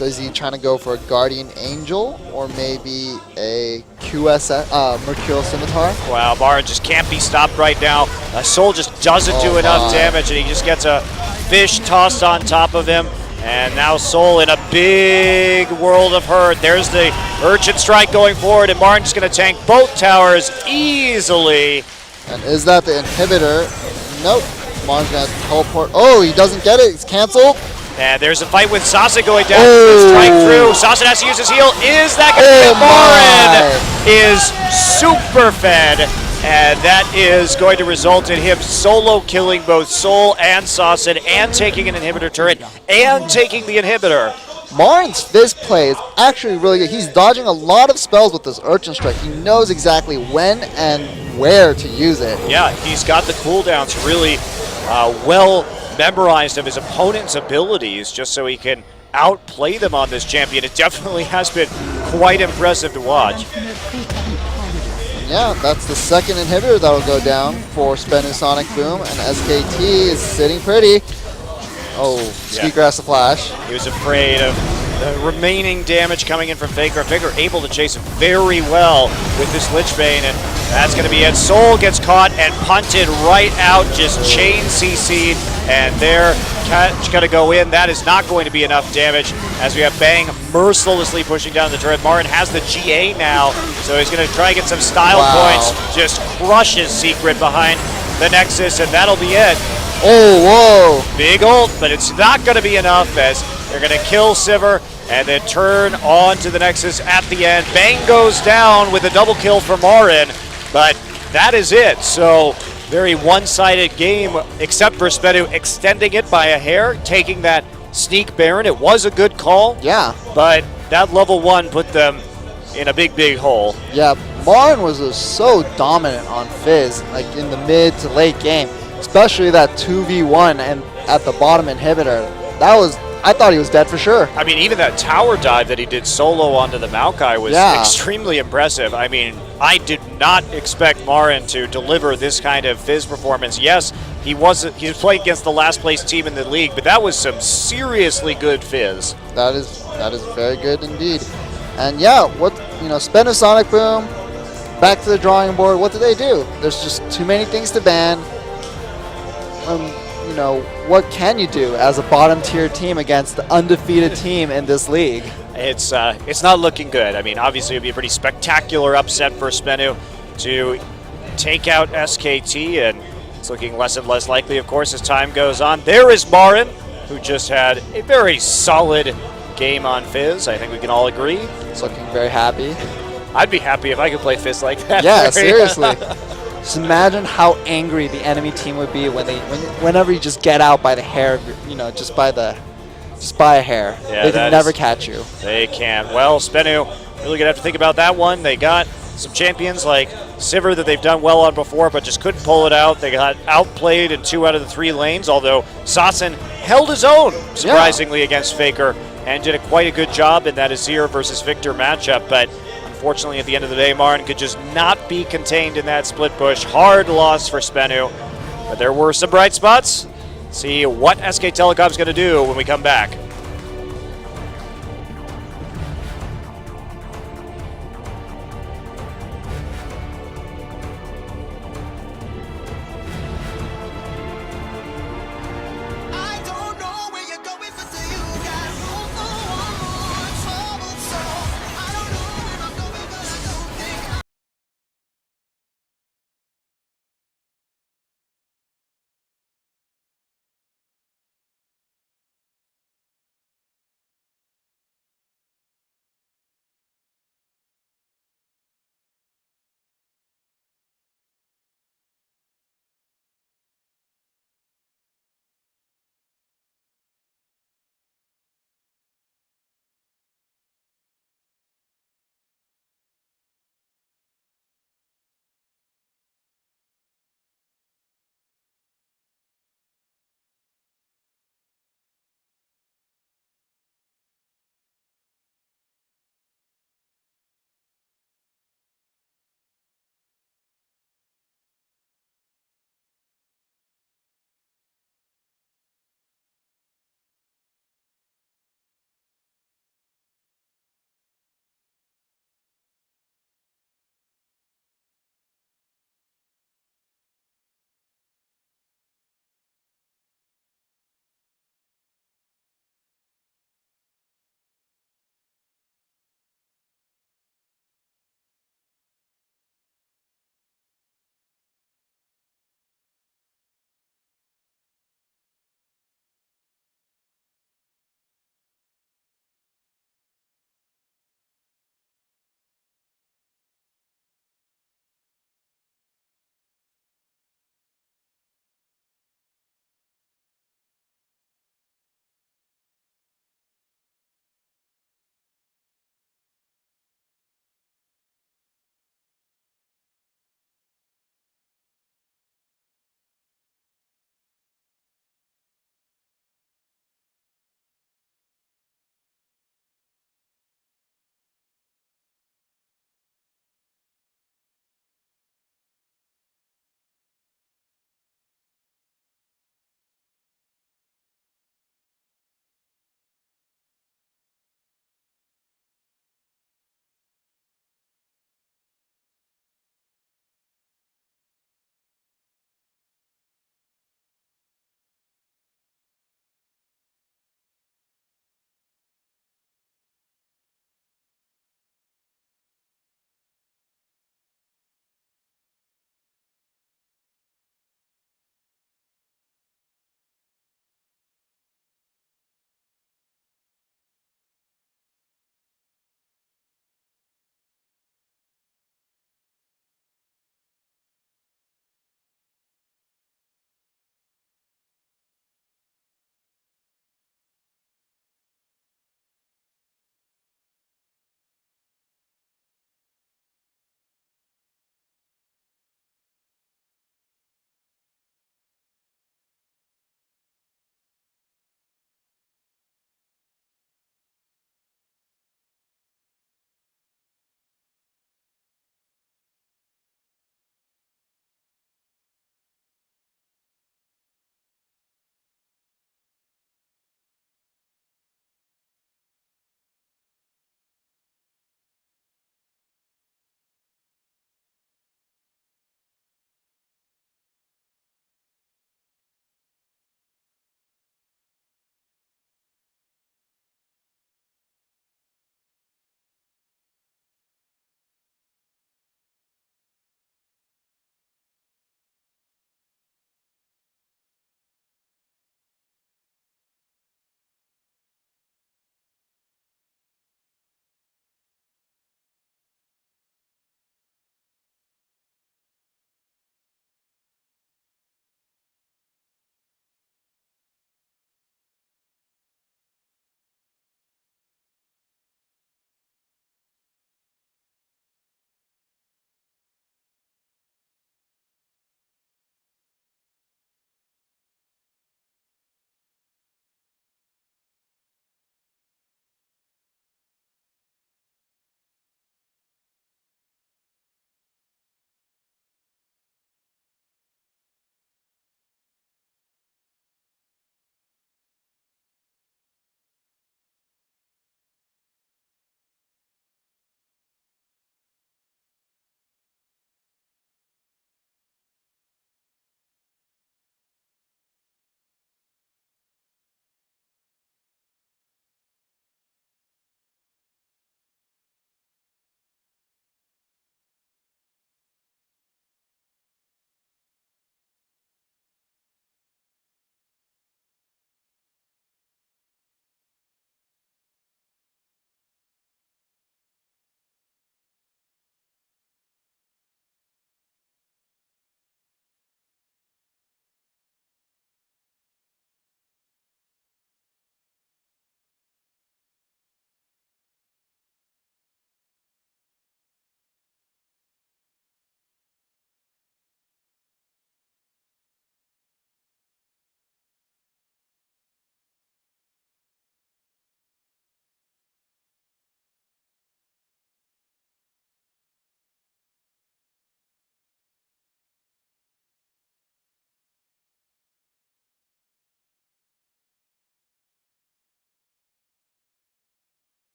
Is he trying to go for a Guardian Angel or maybe a Mercurial Scimitar? Wow, Marin just can't be stopped right now. Soul just doesn't do enough damage, and he just gets a fish tossed on top of him. And now Soul in a big world of hurt. There's the Urchin Strike going forward, and Martin's going to tank both towers easily. And is that the inhibitor? Nope. Martin's going to teleport. Oh, he doesn't get it. It's canceled. And there's a fight with Sasa going down. Oh. Strike through. Sasa has to use his heal. Is that going to be Marin is super fed. And that is going to result in him solo killing both Soul and Sasson and taking an inhibitor turret and taking the inhibitor. Marin's Fizz play is actually really good. He's dodging a lot of spells with this Urchin Strike. He knows exactly when and where to use it. Yeah, he's got the cooldowns really well memorized of his opponent's abilities just so he can outplay them on this champion. It definitely has been quite impressive to watch. Yeah, that's the second inhibitor that'll go down for SBENU Sonic Boom, and SKT is sitting pretty. Oh, Sweetgrass the Flash. He was afraid of the remaining damage coming in from Faker. Faker able to chase him very well with this Lich Bane, and that's going to be it. Soul gets caught and punted right out, just chain CC'd, and there, catch going to go in. That is not going to be enough damage as we have Bang mercilessly pushing down the turret. Martin has the GA now, so he's going to try and get some style points, just crush his secret behind the Nexus, and that'll be it. Oh, whoa. Big ult, but it's not going to be enough as they're going to kill Sivir and then turn on to the Nexus at the end. Bang goes down with a double kill for Marin, but that is it. So very one-sided game, except for SBENU extending it by a hair, taking that sneak Baron. It was a good call. Yeah. But that level 1 put them in a big, big hole. Yeah, Marin was just so dominant on Fizz, like in the mid to late game. Especially that 2v1 and at the bottom inhibitor. That was, I thought he was dead for sure. I mean, even that tower dive that he did solo onto the Maokai was extremely impressive. I mean, I did not expect Marin to deliver this kind of Fizz performance. Yes, he was playing against the last place team in the league, but that was some seriously good Fizz. That is very good indeed. And yeah, SBENU Sonic Boom, back to the drawing board. What do they do? There's just too many things to ban. What can you do as a bottom tier team against the undefeated team in this league? It's not looking good. I mean, obviously it would be a pretty spectacular upset for SBENU to take out SKT, and it's looking less and less likely, of course, as time goes on. There is Marin, who just had a very solid game on Fizz. I think we can all agree. It's looking very happy. I'd be happy if I could play Fizz like that. Yeah, seriously. Just imagine how angry the enemy team would be whenever you just get out by the hair, just by a hair. Yeah, they can never catch you. They can. Well, SBENU really gonna have to think about that one. They got some champions like Sivir that they've done well on before, but just couldn't pull it out. They got outplayed in 2 out of the 3 lanes, although Sasson held his own, surprisingly, against Faker and did quite a good job in that Azir versus Victor matchup. But unfortunately, at the end of the day, Marin could just not be contained in that split push. Hard loss for SBENU, but there were some bright spots. See what SK Telecom's going to do when we come back.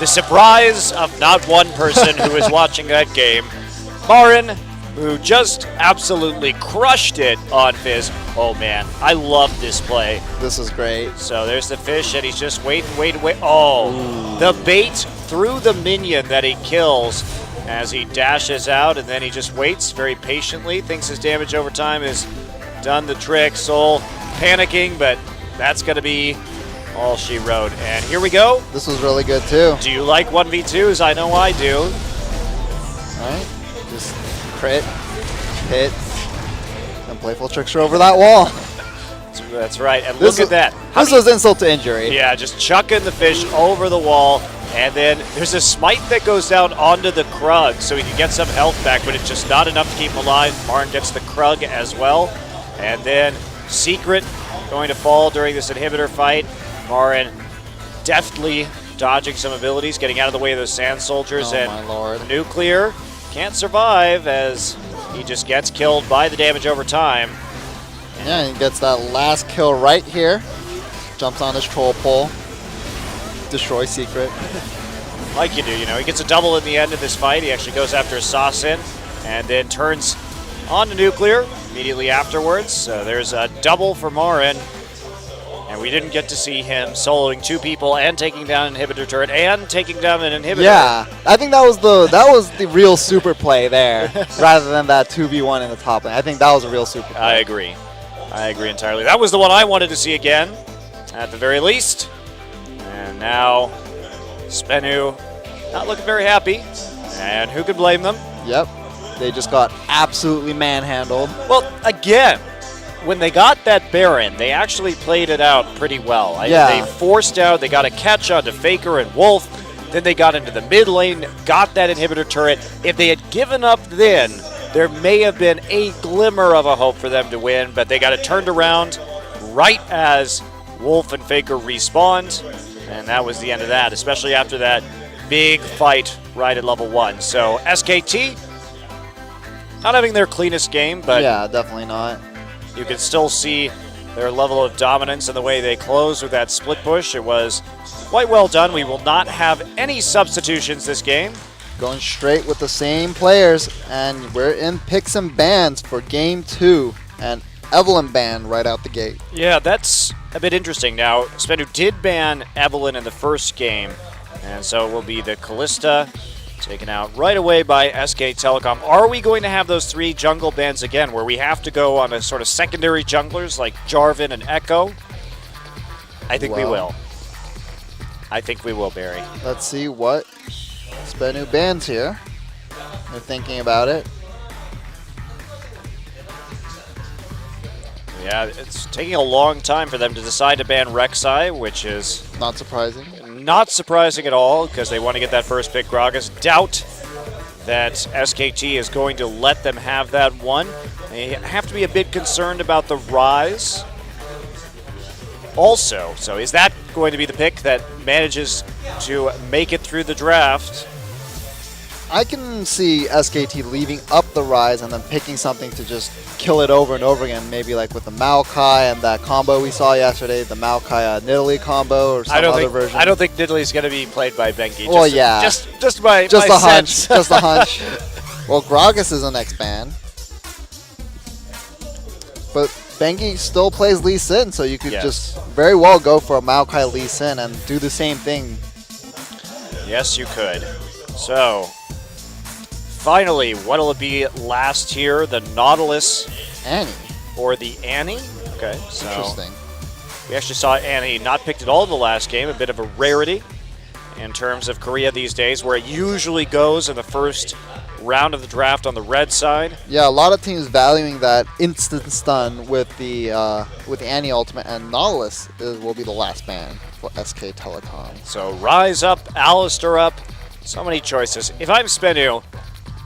the surprise of not one person who is watching that game. Marin, who just absolutely crushed it on Fizz. Oh man, I love this play. This is great. So there's the fish, and he's just waiting. Oh, ooh. The bait through the minion that he kills as he dashes out, and then he just waits very patiently, thinks his damage over time has done the trick. Soul panicking, but that's going to be all she wrote. And here we go. This was really good too. Do you like 1v2s? I know I do. All right, just crit, hit, and playful trickster over that wall. That's right, and look at that. This was insult to injury. Yeah, just chucking the fish over the wall, and then there's a smite that goes down onto the Krug, so he can get some health back, but it's just not enough to keep him alive. Marin gets the Krug as well, and then Secret going to fall during this inhibitor fight. Marin deftly dodging some abilities, getting out of the way of those Sand Soldiers, and my lord. Nuclear can't survive as he just gets killed by the damage over time. Yeah, he gets that last kill right here. Jumps on his troll pole. Destroy Secret. Like you do, you know. He gets a double in the end of this fight. He actually goes after Assassin and then turns on to Nuclear immediately afterwards. So there's a double for Marin. And we didn't get to see him soloing two people and taking down an inhibitor turret and taking down an inhibitor. Yeah, I think that was the real super play there, rather than that 2v1 in the top lane. I think that was a real super play. I agree. I agree entirely. That was the one I wanted to see again, at the very least. And now, SBENU not looking very happy. And who could blame them? Yep, they just got absolutely manhandled. Well, again, when they got that Baron, they actually played it out pretty well. They forced out, they got a catch onto Faker and Wolf, then they got into the mid lane, got that inhibitor turret. If they had given up then, there may have been a glimmer of a hope for them to win, but they got it turned around right as Wolf and Faker respawned, and that was the end of that, especially after that big fight right at level 1. So SKT, not having their cleanest game, but yeah, definitely not. You can still see their level of dominance in the way they closed with that split push. It was quite well done. We will not have any substitutions this game. Going straight with the same players, and we're in picks and bans for game 2, and Evelyn banned right out the gate. Yeah, that's a bit interesting. Now, SBENU did ban Evelyn in the first game, and so it will be the Callista taken out right away by SK Telecom. Are we going to have those 3 jungle bans again, where we have to go on a sort of secondary junglers like Jarvan and Echo? I think we will. I think we will, Barry. Let's see what SBENU bans here. They're thinking about it. Yeah, it's taking a long time for them to decide to ban Rek'Sai, which is not surprising. Not surprising at all, because they want to get that first pick. Gragas doubt that SKT is going to let them have that one. They have to be a bit concerned about the Rise. Also, so is that going to be the pick that manages to make it through the draft? I can see SKT leaving up the Rise and then picking something to just kill it over and over again, maybe like with the Maokai and that combo we saw yesterday, the Maokai Nidalee combo or some other version. I don't think Nidalee is going to be played by Bengi. Well, yeah. Just my a hunch. sense. Just a hunch. Well, Gragas is the next ban. But Bengi still plays Lee Sin, so you could just very well go for a Maokai Lee Sin and do the same thing. Yes, you could. So, finally, what'll it be last here? The Nautilus Annie. Or the Annie? Okay, so interesting. We actually saw Annie not picked at all in the last game, a bit of a rarity in terms of Korea these days, where it usually goes in the first round of the draft on the red side. Yeah, a lot of teams valuing that instant stun with the Annie ultimate, and Nautilus will be the last ban for SK Telecom. So Rise up, Alistar up, so many choices. If I'm SBENU,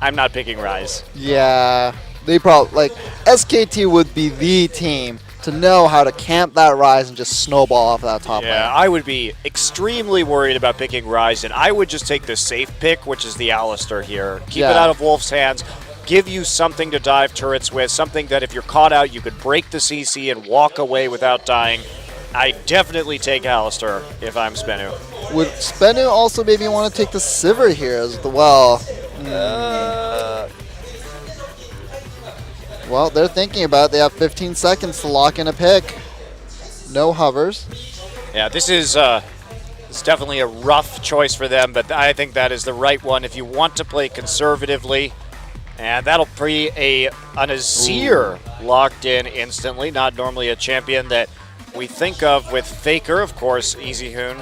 I'm not picking Rise. Yeah, they probably, like, SKT would be the team to know how to camp that Rise and just snowball off that top lane. Yeah, I would be extremely worried about picking Rise, and I would just take the safe pick, which is the Alistar here. Keep it out of Wolf's hands, give you something to dive turrets with, something that if you're caught out, you could break the CC and walk away without dying. I definitely take Alistar if I'm SBENU. Would SBENU also maybe want to take the Sivir here as well? Well, they're thinking about it. They have 15 seconds to lock in a pick. No hovers. Yeah, this is it's definitely a rough choice for them, but I think that is the right one if you want to play conservatively. And that'll be an Azir locked in instantly. Not normally a champion that we think of with Faker. Of course, EasyHoon,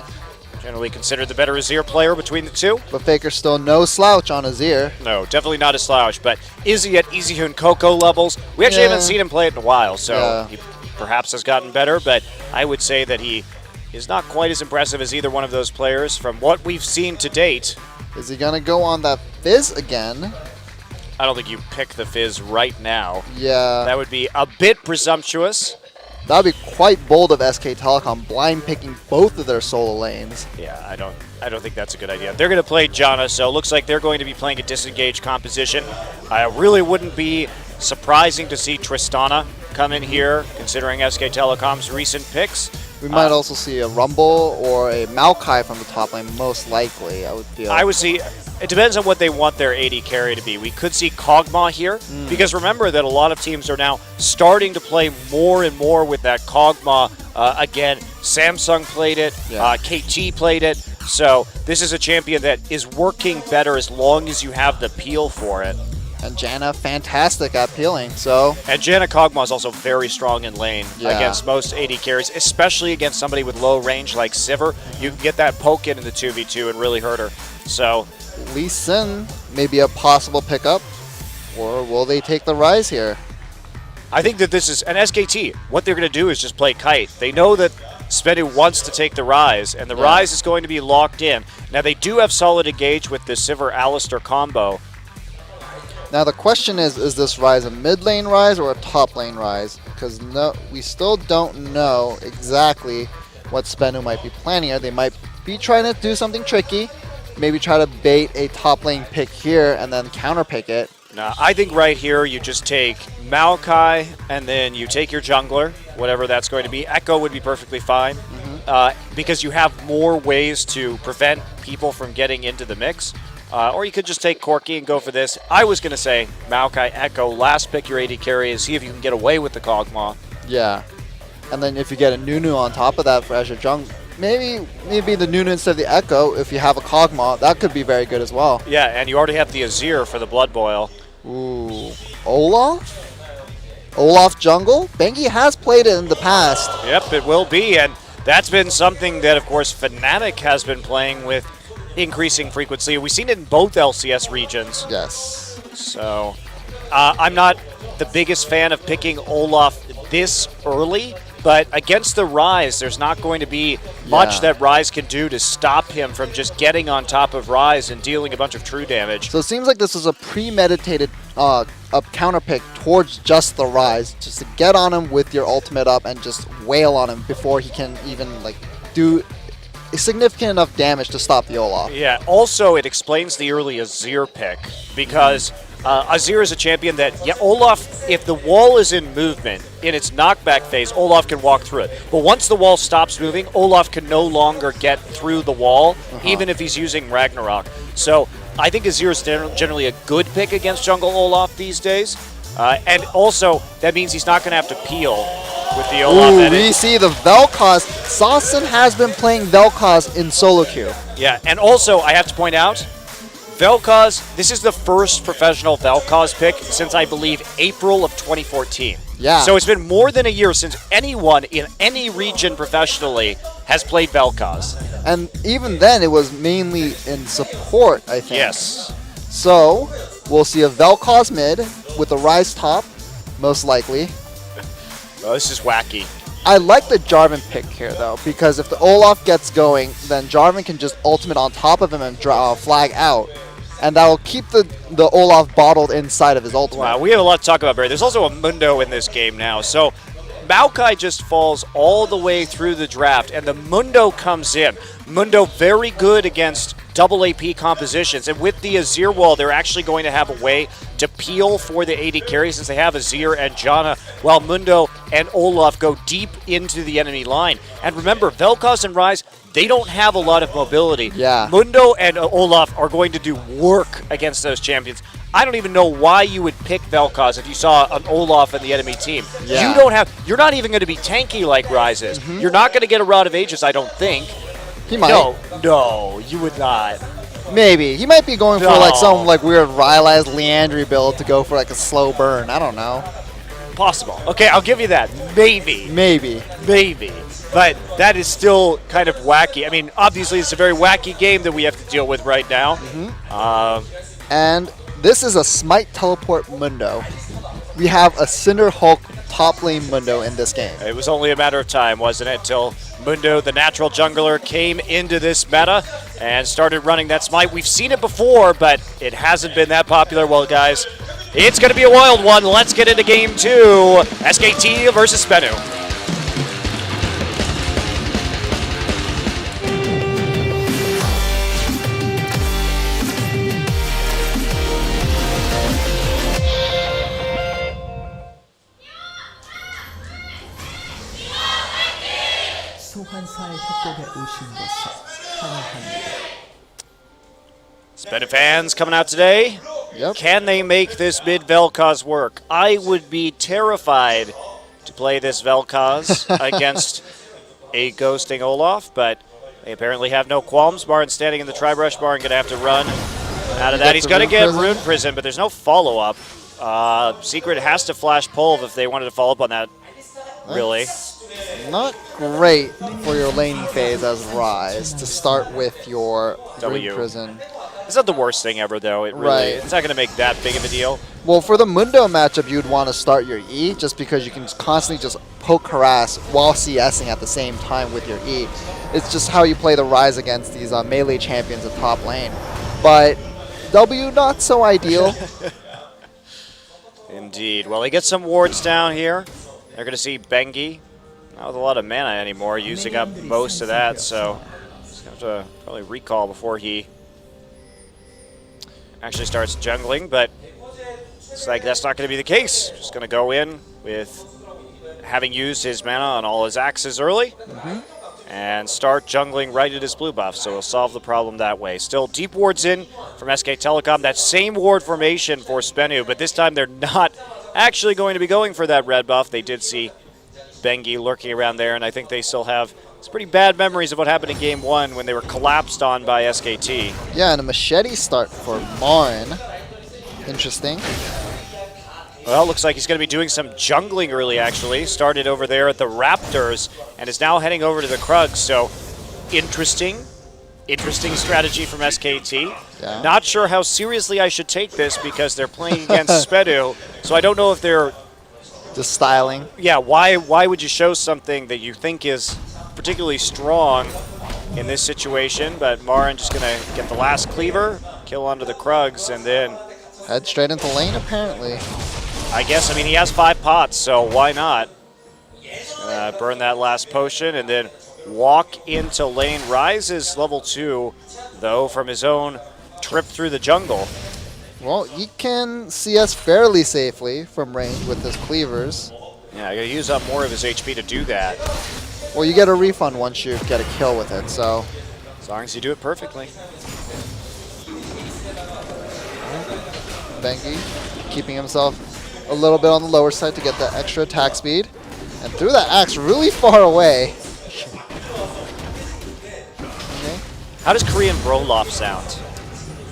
generally considered the better Azir player between the two. But Faker's still no slouch on Azir. No, definitely not a slouch. But is he at EasyHoon Coco levels? We actually haven't seen him play it in a while, so he perhaps has gotten better. But I would say that he is not quite as impressive as either one of those players from what we've seen to date. Is he going to go on that Fizz again? I don't think you pick the Fizz right now. Yeah. That would be a bit presumptuous. That would be quite bold of SK Telecom, blind picking both of their solo lanes. Yeah, I don't think that's a good idea. They're going to play Janna, so it looks like they're going to be playing a disengaged composition. I really wouldn't be surprising to see Tristana come in here, considering SK Telecom's recent picks. We might also see a Rumble or a Maokai from the top lane, most likely, I would feel. I would see. It depends on what they want their AD carry to be. We could see Kog'Maw here, because remember that a lot of teams are now starting to play more and more with that Kog'Maw. Again, Samsung played it, KT played it, so this is a champion that is working better as long as you have the peel for it. And Janna, fantastic at peeling, so... And Janna Kog'Maw is also very strong in lane against most AD carries, especially against somebody with low range like Sivir. You can get that poke in the 2v2 and really hurt her. So... Lee Sin may be a possible pickup, or will they take the Rise here? I think that this is an SKT. What they're going to do is just play kite. They know that SBENU wants to take the Rise, and the Rise is going to be locked in. Now, they do have solid engage with the Sivir-Alistar combo. Now, the question is this Rise a mid lane Rise or a top lane Rise? Because we still don't know exactly what SBENU might be planning here. They might be trying to do something tricky. Maybe try to bait a top lane pick here and then counter pick it. Now, I think right here you just take Maokai and then you take your jungler, whatever that's going to be. Echo would be perfectly fine because you have more ways to prevent people from getting into the mix. Or you could just take Corki and go for this. I was going to say Maokai, Echo, last pick your AD carry and see if you can get away with the Kog'Maw. Yeah. And then if you get a Nunu on top of that for as your jungler, maybe the Nunu instead of the Echo, if you have a Kog'Maw, that could be very good as well. Yeah, and you already have the Azir for the Blood Boil. Ooh. Olaf? Olaf jungle? Bengi has played it in the past. Yep, it will be, and that's been something that, of course, Fnatic has been playing with increasing frequency. We've seen it in both LCS regions. Yes. So, I'm not the biggest fan of picking Olaf this early, but against the Rise, there's not going to be much that Rise can do to stop him from just getting on top of Rise and dealing a bunch of true damage. So it seems like this is a premeditated counter pick towards just the Rise, just to get on him with your ultimate up and just wail on him before he can even do significant enough damage to stop the Olaf. Yeah, also it explains the early Azir pick, because Azir is a champion that, Olaf, if the wall is in movement, in its knockback phase, Olaf can walk through it. But once the wall stops moving, Olaf can no longer get through the wall, even if he's using Ragnarok. So I think Azir is generally a good pick against jungle Olaf these days. And also, that means he's not going to have to peel with the Olaf edit. We see the Vel'Koz. Saucon has been playing Vel'Koz in solo queue. Yeah, and also, I have to point out, Vel'Koz, this is the first professional Vel'Koz pick since, I believe, April of 2014. Yeah. So it's been more than a year since anyone in any region professionally has played Vel'Koz. And even then, it was mainly in support, I think. Yes. So, we'll see a Vel'Koz mid with a Rise top, most likely. Oh, this is wacky. I like the Jarvan pick here, though, because if the Olaf gets going, then Jarvan can just ultimate on top of him and flag out. And that will keep the Olaf bottled inside of his ultimate. Wow, we have a lot to talk about, Barry. There's also a Mundo in this game now. So Maokai just falls all the way through the draft, and the Mundo comes in. Mundo very good against double AP compositions, and with the Azir wall, they're actually going to have a way to peel for the AD carry since they have Azir and Janna, while Mundo and Olaf go deep into the enemy line. And remember, Vel'Koz and Rise, they don't have a lot of mobility. Yeah. Mundo and Olaf are going to do work against those champions. I don't even know why you would pick Vel'Koz if you saw an Olaf in the enemy team. Yeah. You're not even going to be tanky like Rise is. You're not going to get a Rod of Ages, I don't think. He might. No, you would not. Maybe. He might be going for No. like some like weird Rylai's Leandry build to go for like a slow burn. I don't know. Possible. Okay, I'll give you that. Maybe. Maybe. But that is still kind of wacky. I mean, obviously it's a very wacky game that we have to deal with right now. And this is a Smite Teleport Mundo. We have a Cinder Hulk top lane Mundo in this game. It was only a matter of time, wasn't it, till Mundo, the natural jungler, came into this meta and started running that Smite. We've seen it before, but it hasn't been that popular. Well, guys, it's going to be a wild one. Let's get into game 2. SKT versus SBENU. 소환사의 협곡에 오신 것을 환영합니다. SBENU fans coming out today. Yep. Can they make this mid Vel'Koz work? I would be terrified to play this Vel'Koz against a ghosting Olaf, but they apparently have no qualms. Baron standing in the Tri-Brush. Baron going to have to run out of that. He's going to get Rune Prison, but there's no follow-up. Secret has to flash Pulve if they wanted to follow up on that, really. Not great for your laning phase as Rise to start with your W. Rune Prison. It's not the worst thing ever, though. It's not going to make that big of a deal. Well, for the Mundo matchup, you'd want to start your E just because you can constantly just poke harass while CSing at the same time with your E. It's just how you play the Rise against these melee champions at top lane. But W, not so ideal. Indeed. Well, he gets some wards down here. They're going to see Bengi. Not with a lot of mana anymore, using up most of that, so he's going to have to probably recall before he actually starts jungling, but it's like that's not going to be the case. Just going to go in with having used his mana on all his axes early and start jungling right at his blue buff, so he'll solve the problem that way. Still deep wards in from SK Telecom. That same ward formation for SBENU, but this time they're not actually going to be going for that red buff. They did see Bengi lurking around there, and I think they still have some pretty bad memories of what happened in Game 1 when they were collapsed on by SKT. Yeah, and a machete start for Marin. Interesting. Well, looks like he's going to be doing some jungling early, actually. Started over there at the Raptors and is now heading over to the Krugs, so interesting strategy from SKT. Yeah. Not sure how seriously I should take this because they're playing against SBENU, so I don't know if they're... Just styling. Yeah, why would you show something that you think is particularly strong in this situation? But Marin just going to get the last cleaver, kill onto the Krugs, and then... Head straight into lane, apparently. I guess, I mean, he has 5 pots, so why not? Burn that last potion, and then walk into lane. Rise is level 2, though, from his own trip through the jungle. Well, he can CS fairly safely from range with his cleavers. Yeah, I gotta use up more of his HP to do that. Well, you get a refund once you get a kill with it, so... As long as you do it perfectly. Bengi keeping himself a little bit on the lower side to get that extra attack speed. And threw that axe really far away. Okay. How does Korean Broloff sound?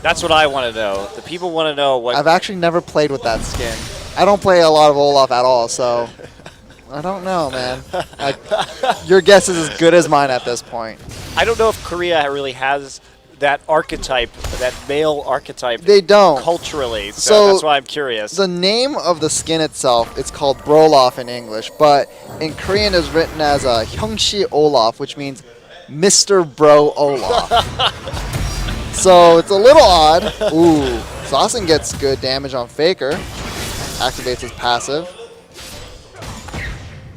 That's what I want to know. The people want to know what... I've actually never played with that skin. I don't play a lot of Olaf at all, so... I don't know, man. Your guess is as good as mine at this point. I don't know if Korea really has that archetype, that male archetype. They don't. Culturally, so that's why I'm curious. The name of the skin itself, it's called Broloff in English, but in Korean it's written as a Hyungshi Olaf, which means Mr. Bro Olaf. So it's a little odd. Ooh, Saucin gets good damage on Faker. Activates his passive.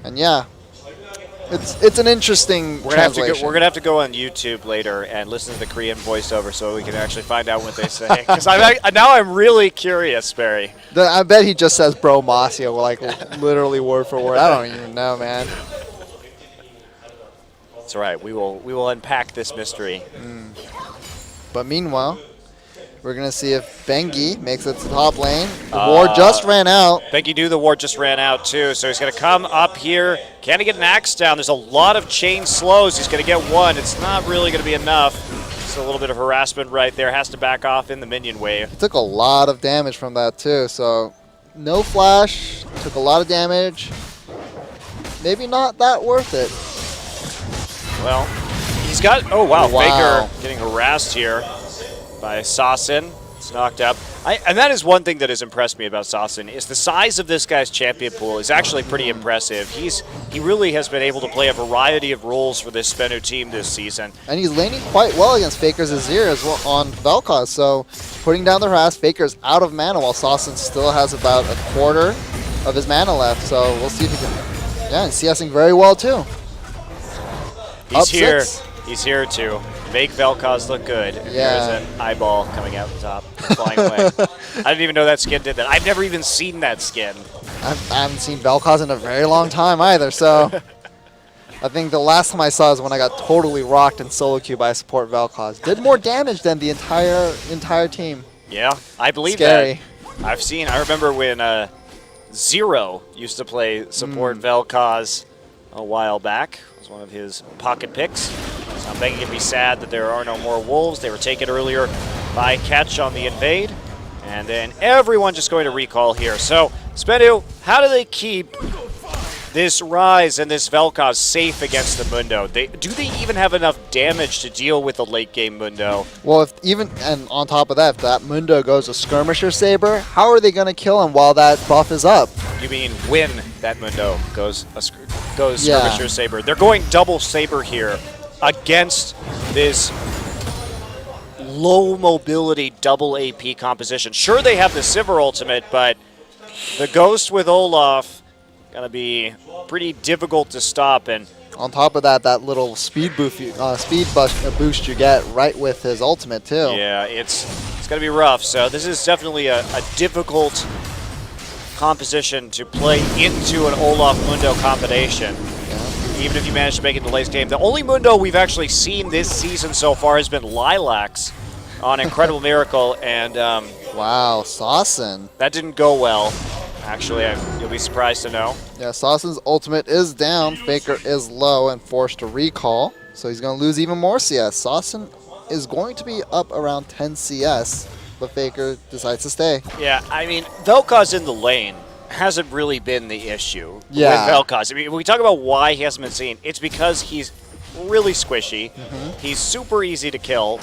And yeah, it's an interesting translation. We're gonna have to go on YouTube later and listen to the Korean voiceover so we can actually find out what they say. Because now I'm really curious, Barry. I bet he just says "bro Masio" like literally word for word. I don't even know, man. That's right. We will unpack this mystery. But meanwhile, we're going to see if Bengi makes it to the top lane. The ward just ran out. Bengi knew the ward just ran out, too, so he's going to come up here. Can he get an axe down? There's a lot of chain slows. He's going to get one. It's not really going to be enough. Just a little bit of harassment right there. Has to back off in the minion wave. He took a lot of damage from that, too. So no flash. Took a lot of damage. Maybe not that worth it. Well, he's got... Oh, wow. Wow. Faker getting harassed here by Sasin. It's knocked up. And that is one thing that has impressed me about Sasin is the size of this guy's champion pool is actually pretty impressive. He really has been able to play a variety of roles for this SBENU team this season. And he's laning quite well against Faker's Azir as well on Vel'Koz. So putting down the harass, Faker's out of mana while Sasin still has about a quarter of his mana left. So we'll see if he can... Yeah, and CSing very well too. He's here. He's here to make Vel'Koz look good. And Yeah. There's an eyeball coming out the top, flying away. I didn't even know that skin did that. I've never even seen that skin. I haven't seen Vel'Koz in a very long time either, so I think the last time I saw is when I got totally rocked in solo queue by support Vel'Koz. Did more damage than the entire team. Yeah, I believe Scary. that. I remember when Zero used to play support Vel'Koz a while back. It was one of his pocket picks. So I'm thinking it'd be sad that there are no more wolves. They were taken earlier by Catch on the invade. And then everyone just going to recall here. So, SBENU, how do they keep this Rise and this Vel'Koz safe against the Mundo? Do they even have enough damage to deal with the late game Mundo? Well, and on top of that, if that Mundo goes a Skirmisher Saber, how are they going to kill him while that buff is up? You mean when that Mundo goes Skirmisher Saber? They're going double Saber here against this low mobility double AP composition. Sure, they have the Sivir ultimate, but the Ghost with Olaf gonna be pretty difficult to stop. And on top of that, that little speed boost you get right with his ultimate too. Yeah, it's gonna be rough. So this is definitely a difficult composition to play into an Olaf Mundo combination. Even if you manage to make it in the late game. The only Mundo we've actually seen this season so far has been Lilacs on Incredible Miracle, and wow, Sasin. that didn't go well. Actually, you'll be surprised to know. Yeah, Sasin's ultimate is down. Faker is low and forced to recall, so he's going to lose even more CS. Sasin is going to be up around 10 CS, but Faker decides to stay. Yeah, I mean, Vel'Koz in the lane hasn't really been the issue with Vel'Koz. I mean, when we talk about why he hasn't been seen, it's because he's really squishy. He's super easy to kill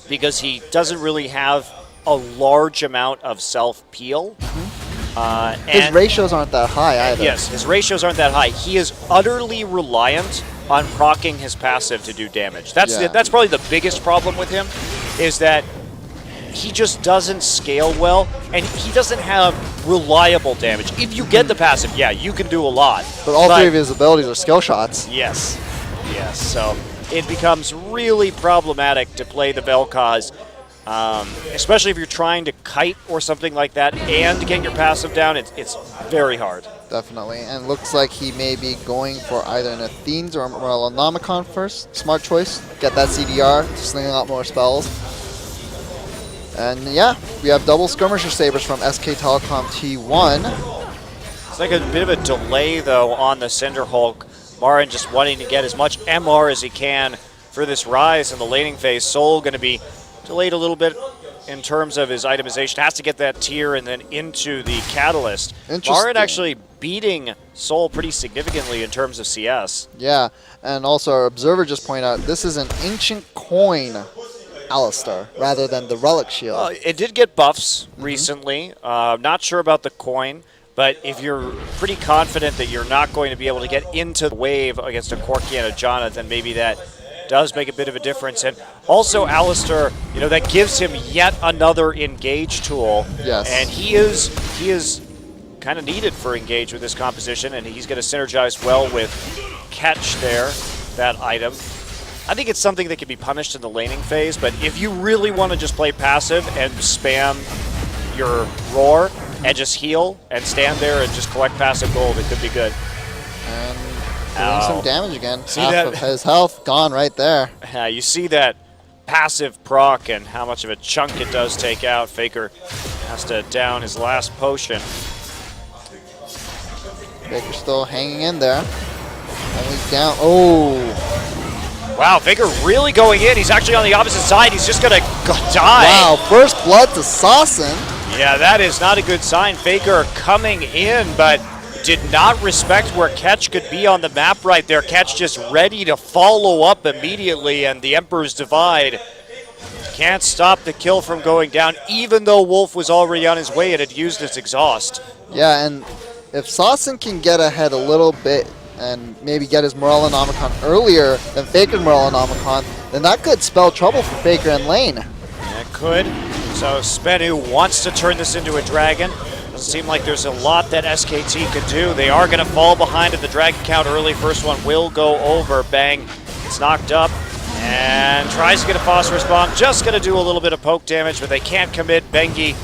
because he doesn't really have a large amount of self-peel. His ratios aren't that high either. Yes, his ratios aren't that high. He is utterly reliant on proccing his passive to do damage. That's probably the biggest problem with him, is that he just doesn't scale well, and he doesn't have reliable damage. If you get the passive, yeah, you can do a lot. But all three of his abilities are skill shots. Yes, yes. So it becomes really problematic to play the Vel'Koz, especially if you're trying to kite or something like that and get your passive down. It's very hard. Definitely, and looks like he may be going for either an Athene's or a Morellonomicon first. Smart choice. Get that CDR, sling a lot more spells. And yeah, we have double Skirmisher Sabers from SK Telecom T1. It's like a bit of a delay, though, on the Cinder Hulk. Marin just wanting to get as much MR as he can for this Rise in the laning phase. Soul going to be delayed a little bit in terms of his itemization. Has to get that tier and then into the Catalyst. Marin actually beating Soul pretty significantly in terms of CS. Yeah, and also our observer just pointed out this is an ancient coin Alistar rather than the Relic Shield. It did get buffs recently. Not sure about the coin, but if you're pretty confident that you're not going to be able to get into the wave against a Corki and a Janna, then maybe that does make a bit of a difference. And also Alistar, that gives him yet another engage tool. Yes. And he is kind of needed for engage with this composition, and he's going to synergize well with catch there, that item. I think it's something that can be punished in the laning phase, but if you really want to just play passive and spam your roar and just heal and stand there and just collect passive gold, it could be good. And doing some damage again. See Half that? of his health gone right there. Yeah, you see that passive proc and how much of a chunk it does take out. Faker has to down his last potion. Faker still hanging in there. Only down. Oh. Wow, Faker really going in. He's actually on the opposite side. He's just going to die. Wow, first blood to Saucin. Yeah, that is not a good sign. Faker coming in, but did not respect where Ketch could be on the map right there. Ketch just ready to follow up immediately, and the Emperor's Divide can't stop the kill from going down, even though Wolf was already on his way and had used his exhaust. Yeah, and if Saucin can get ahead a little bit and maybe get his Morellonomicon earlier than Faker's Morellonomicon, then that could spell trouble for Faker and lane. It could. So SBENU wants to turn this into a dragon. Doesn't seem like there's a lot that SKT could do. They are going to fall behind at the dragon count early. First one will go over. Bang. It's knocked up and tries to get a phosphorus bomb. Just going to do a little bit of poke damage, but they can't commit. Bengi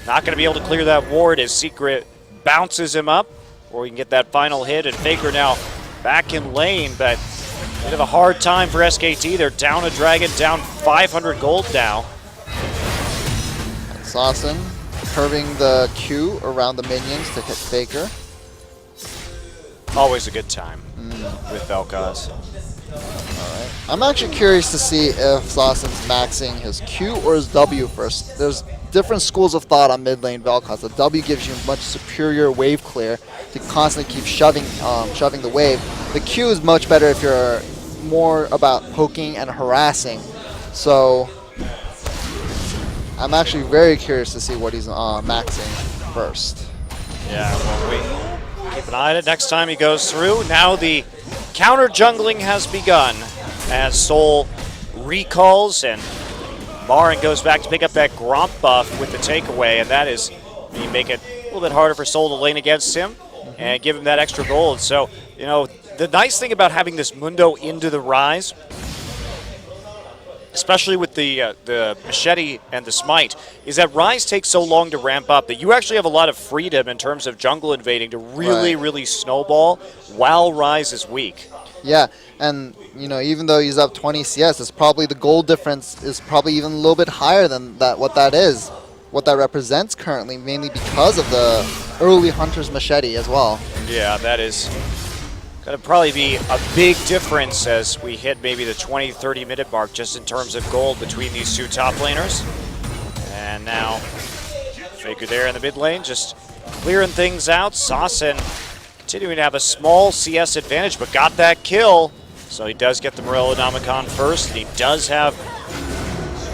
not going to be able to clear that ward as Secret bounces him up, or we can get that final hit. And Faker now back in lane, but a bit of a hard time for SKT. They're down a dragon, down 500 gold now. Saucin curving the Q around the minions to hit Faker. Always a good time with Vel'Koz. Alright. I'm actually curious to see if Saucin's maxing his Q or his W first. There's different schools of thought on mid lane Vel'Koz. The W gives you much superior wave clear to constantly keep shoving the wave. The Q is much better if you're more about poking and harassing. So I'm actually very curious to see what he's maxing first. Yeah, well, we keep an eye on it next time he goes through. Now the counter jungling has begun as Soul recalls and Marin goes back to pick up that Gromp buff with the takeaway, and that is, you make it a little bit harder for Soul to lane against him and give him that extra gold. So, you know, the nice thing about having this Mundo into the Rise, especially with the Machete and the Smite, is that Rise takes so long to ramp up that you actually have a lot of freedom in terms of jungle invading to really snowball while Rise is weak. Yeah, and you know, even though he's up 20 CS, it's probably the gold difference is probably even a little bit higher than that. What that represents currently, mainly because of the early Hunter's Machete as well. Yeah, that is going to probably be a big difference as we hit maybe the 20-30 minute mark just in terms of gold between these two top laners. And now Faker there in the mid lane just clearing things out. Saucin continuing to have a small CS advantage, but got that kill. So he does get the Morellonomicon first, and he does have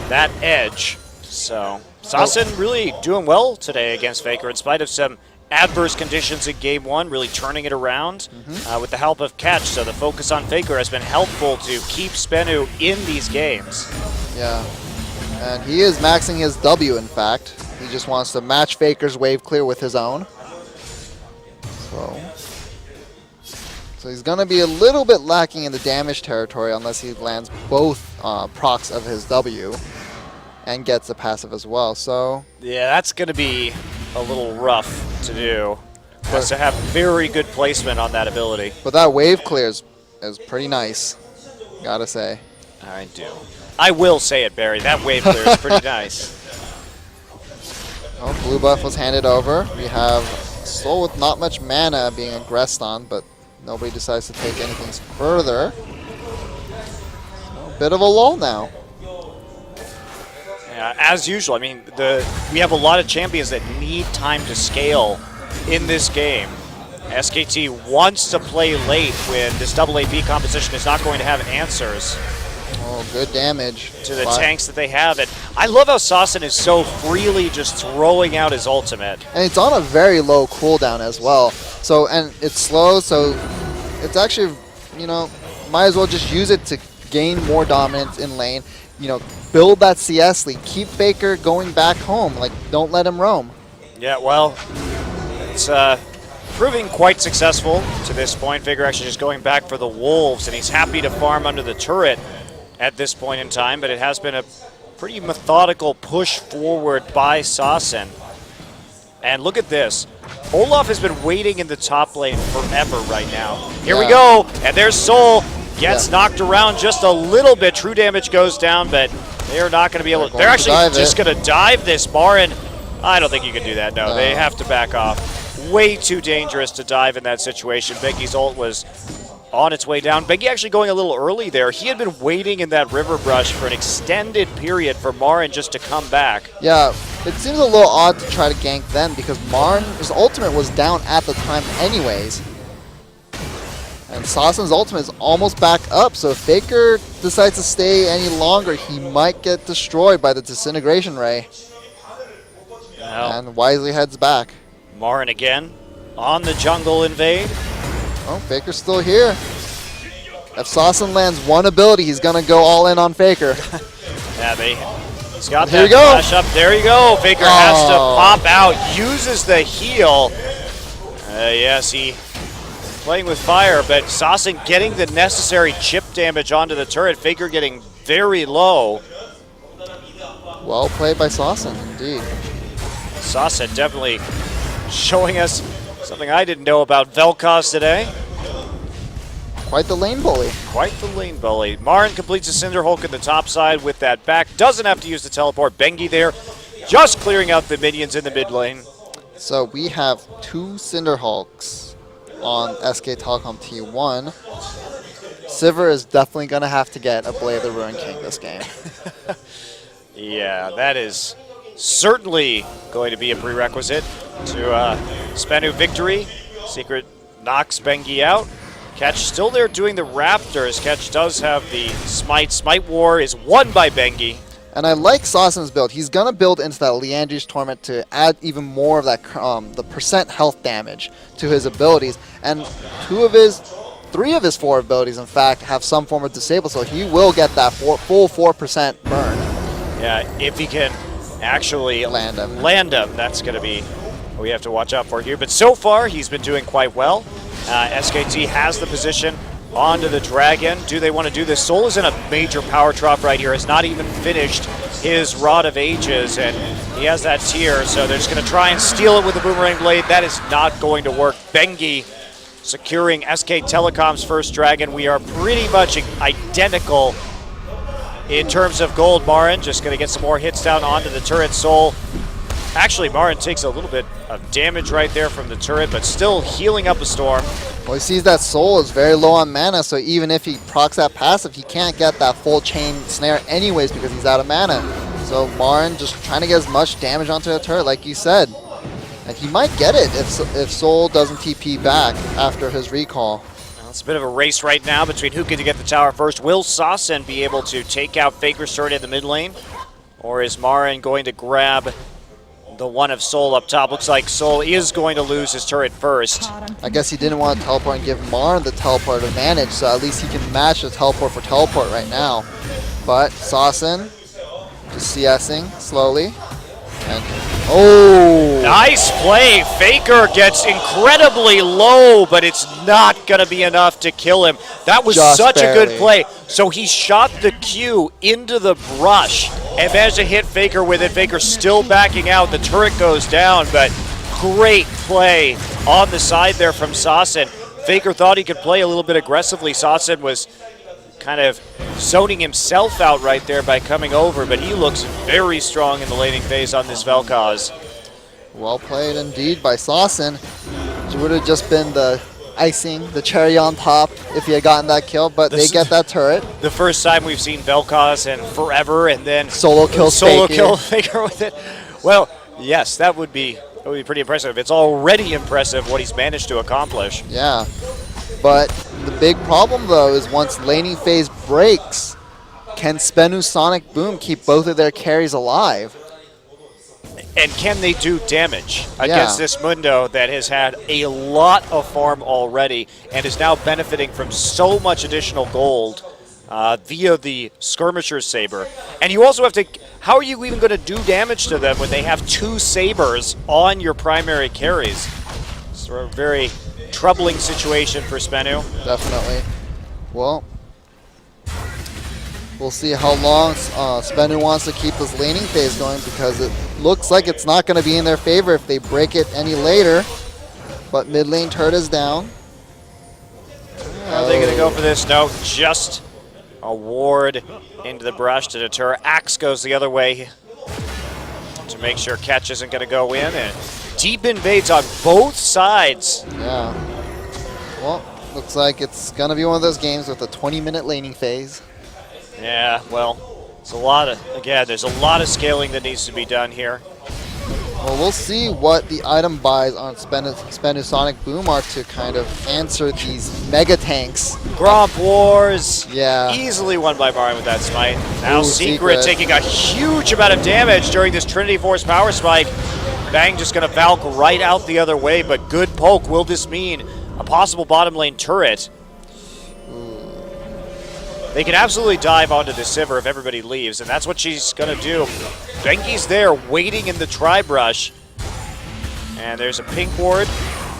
that edge. So Saucin really doing well today against Faker in spite of some adverse conditions in game one, really turning it around with the help of Catch. So the focus on Faker has been helpful to keep SBENU in these games. Yeah, and he is maxing his W, in fact. He just wants to match Faker's wave clear with his own. So he's going to be a little bit lacking in the damage territory unless he lands both procs of his W and gets a passive as well. So yeah, that's going to be a little rough to do. Has to have very good placement on that ability. But that wave clear is pretty nice, gotta say. I do. I will say it, Barry. That wave clear is pretty nice. Well, blue buff was handed over. We have Soul with not much mana being aggressed on, but nobody decides to take anything further. So, a bit of a lull now. Yeah, as usual, I mean, we have a lot of champions that need time to scale in this game. SKT wants to play late when this double AP composition is not going to have answers. Oh, good damage To the tanks that they have. And I love how Saucin is so freely just throwing out his ultimate. And it's on a very low cooldown as well. So, and it's slow, so it's actually, you know, might as well just use it to gain more dominance in lane. You know, build that CS lead. Keep Faker going back home. Like, don't let him roam. Yeah, well, it's proving quite successful to this point. Faker actually just going back for the Wolves, and he's happy to farm under the turret at this point in time, but it has been a pretty methodical push forward by Sassen. And look at this. Olaf has been waiting in the top lane forever right now. Here we go, and there's Soul. Gets knocked around just a little bit. True damage goes down, but they are not going to be able to. They're actually just going to dive this. Marin, I don't think you can do that. No, they have to back off. Way too dangerous to dive in that situation. Bengi's ult was on its way down. Bengi actually going a little early there. He had been waiting in that river brush for an extended period for Marin just to come back. Yeah, it seems a little odd to try to gank then because Marin's ultimate was down at the time anyways. And Sassen's ultimate is almost back up, so if Faker decides to stay any longer, he might get destroyed by the Disintegration Ray. And wisely heads back. Marin again on the jungle invade. Oh, Faker's still here. If Sassen lands one ability, he's going to go all in on Faker. Yeah, he's got that flash up. There you go. Faker has to pop out, uses the heal. Yes, he playing with fire, but Sassen getting the necessary chip damage onto the turret. Faker getting very low. Well played by Sassen, indeed. Sassen definitely showing us something I didn't know about Vel'Koz today. Quite the lane bully. Quite the lane bully. Marin completes a Cinder Hulk in the top side with that back. Doesn't have to use the teleport. Bengi there, just clearing out the minions in the mid lane. So we have 2 Cinder Hulks on SK Telecom T1. Sivir is definitely going to have to get a Blade of the Ruin King this game. Yeah, that is certainly going to be a prerequisite to SBENU victory. Secret knocks Bengi out. Catch still there doing the Raptors. Catch does have the Smite. Smite War is won by Bengi. And I like Sassen's build. He's going to build into that Liandry's Torment to add even more of that the percent health damage to his abilities. And 3 of his 4 abilities, in fact, have some form of disable, so he will get that full 4% burn. Yeah, if he can actually land him, that's going to be what we have to watch out for here. But so far, he's been doing quite well. SKT has the position onto the Dragon. Do they want to do this? Soul is in a major power drop right here. Has not even finished his Rod of Ages, and he has that tier, so they're just going to try and steal it with the Boomerang Blade. That is not going to work. Bengi securing SK Telecom's first Dragon. We are pretty much identical in terms of gold. Marin just going to get some more hits down onto the turret. Soul. Actually, Marin takes a little bit of damage right there from the turret, but still healing up a storm. Well, he sees that Soul is very low on mana, so even if he procs that passive, he can't get that full chain snare anyways because he's out of mana. So Marin just trying to get as much damage onto the turret, like you said. And he might get it if Soul doesn't TP back after his recall. Well, it's a bit of a race right now between who can get the tower first. Will Sassen be able to take out Faker's turret in the mid lane? Or is Marin going to grab the one of Soul up top? Looks like Soul is going to lose his turret first. I guess he didn't want to teleport and give Marin the teleport advantage, so at least he can match the teleport for teleport right now. But Sassen just CSing slowly. And nice play. Faker gets incredibly low, but it's not going to be enough to kill him. That was just such a good play. So he shot the Q into the brush and managed to hit Faker with it. Faker still backing out. The turret goes down, but great play on the side there from Sassen. Faker thought he could play a little bit aggressively. Sassen was kind of zoning himself out right there by coming over, but he looks very strong in the laning phase on this Vel'Koz. Well played indeed by Sassen. It would have just been the icing, the cherry on top if he had gotten that kill, but they get that turret. The first time we've seen Vel'Koz in forever, and then solo kill Faker with it. Well, yes, that would be pretty impressive. It's already impressive what he's managed to accomplish. Yeah, but the big problem though is once laning phase breaks, can SBENU Sonic Boom keep both of their carries alive? And can they do damage against this Mundo that has had a lot of farm already and is now benefiting from so much additional gold via the Skirmisher's Saber? And you also have to, how are you even going to do damage to them when they have 2 Sabers on your primary carries? So a very troubling situation for SBENU. Definitely. Well, we'll see how long SBENU wants to keep this laning phase going, because it looks like it's not going to be in their favor if they break it any later. But mid lane turret is down. Are they going to go for this? No, just a ward into the brush to deter. Axe goes the other way to make sure catch isn't going to go in. And deep invades on both sides. Yeah. Well, looks like it's going to be one of those games with a 20-minute laning phase. Yeah, well, it's a lot of, again, there's a lot of scaling that needs to be done here. Well, we'll see what the item buys on SBENU Sonic Boom are to kind of answer these mega tanks. Gromp Wars. Yeah. Easily won by Marin with that smite. Now Ooh, Secret taking a huge amount of damage during this Trinity Force power spike. Bang just going to Valk right out the other way, but good poke. Will this mean a possible bottom lane turret? They can absolutely dive onto the Sivir if everybody leaves, and that's what she's going to do. Bengi's there waiting in the tri-brush. And there's a pink ward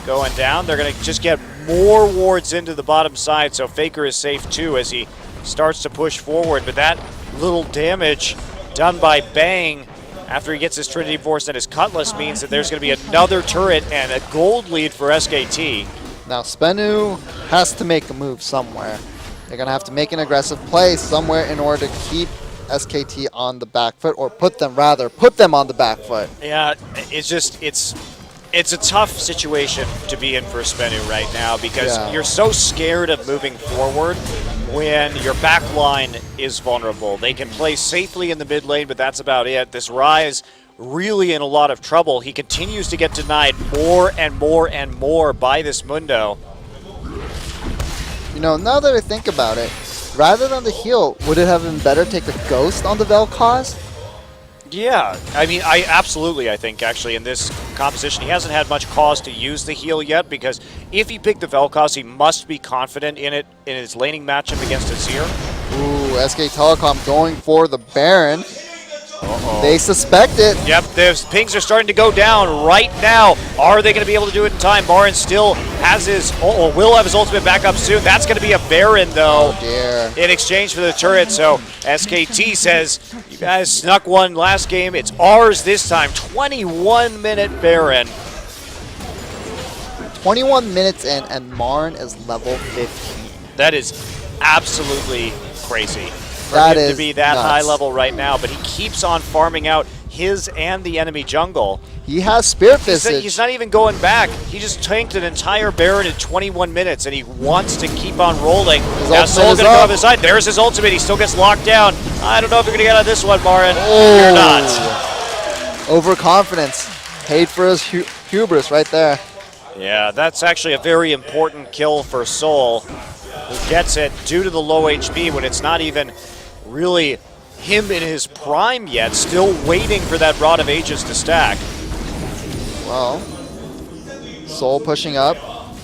going down. They're going to just get more wards into the bottom side, so Faker is safe too as he starts to push forward. But that little damage done by Bang after he gets his Trinity Force and his Cutlass means that there's going to be another turret and a gold lead for SKT. Now SBENU has to make a move somewhere. They're going to have to make an aggressive play somewhere in order to keep SKT on the back foot, or put them on the back foot. Yeah, it's just, it's a tough situation to be in for SBENU right now, because you're so scared of moving forward when your back line is vulnerable. They can play safely in the mid lane, but that's about it. This Ryze really in a lot of trouble. He continues to get denied more and more and more by this Mundo. You know, now that I think about it, rather than the heal, would it have been better to take a ghost on the Vel'Koz? Yeah, I mean, I think actually in this composition, he hasn't had much cause to use the heal yet, because if he picked the Vel'Koz, he must be confident in it in his laning matchup against Azir. Ooh, SK Telecom going for the Baron. They suspect it. Yep, those pings are starting to go down right now. Are they going to be able to do it in time? Baron still has his, will have his ultimate back up soon. That's going to be a Baron, though, in exchange for the turret. So SKT says, you guys snuck one last game. It's ours this time. 21-minute Baron. 21 minutes in, and Marn is level 15. That is absolutely crazy. That him is to be that nuts. high level right now, but he keeps on farming out his and the enemy jungle. He has Spirit Visage. He's not even going back. He just tanked an entire Baron in 21 minutes, and he wants to keep on rolling. Now Soul going to go on the side. There's his ultimate. He still gets locked down. I don't know if you're going to get out of this one, Marin. You're not. Overconfidence. Paid for his hubris right there. Yeah, that's actually a very important kill for Soul, who gets it due to the low HP when it's not even really him in his prime yet, still waiting for that Rod of Ages to stack. Well, Soul pushing up,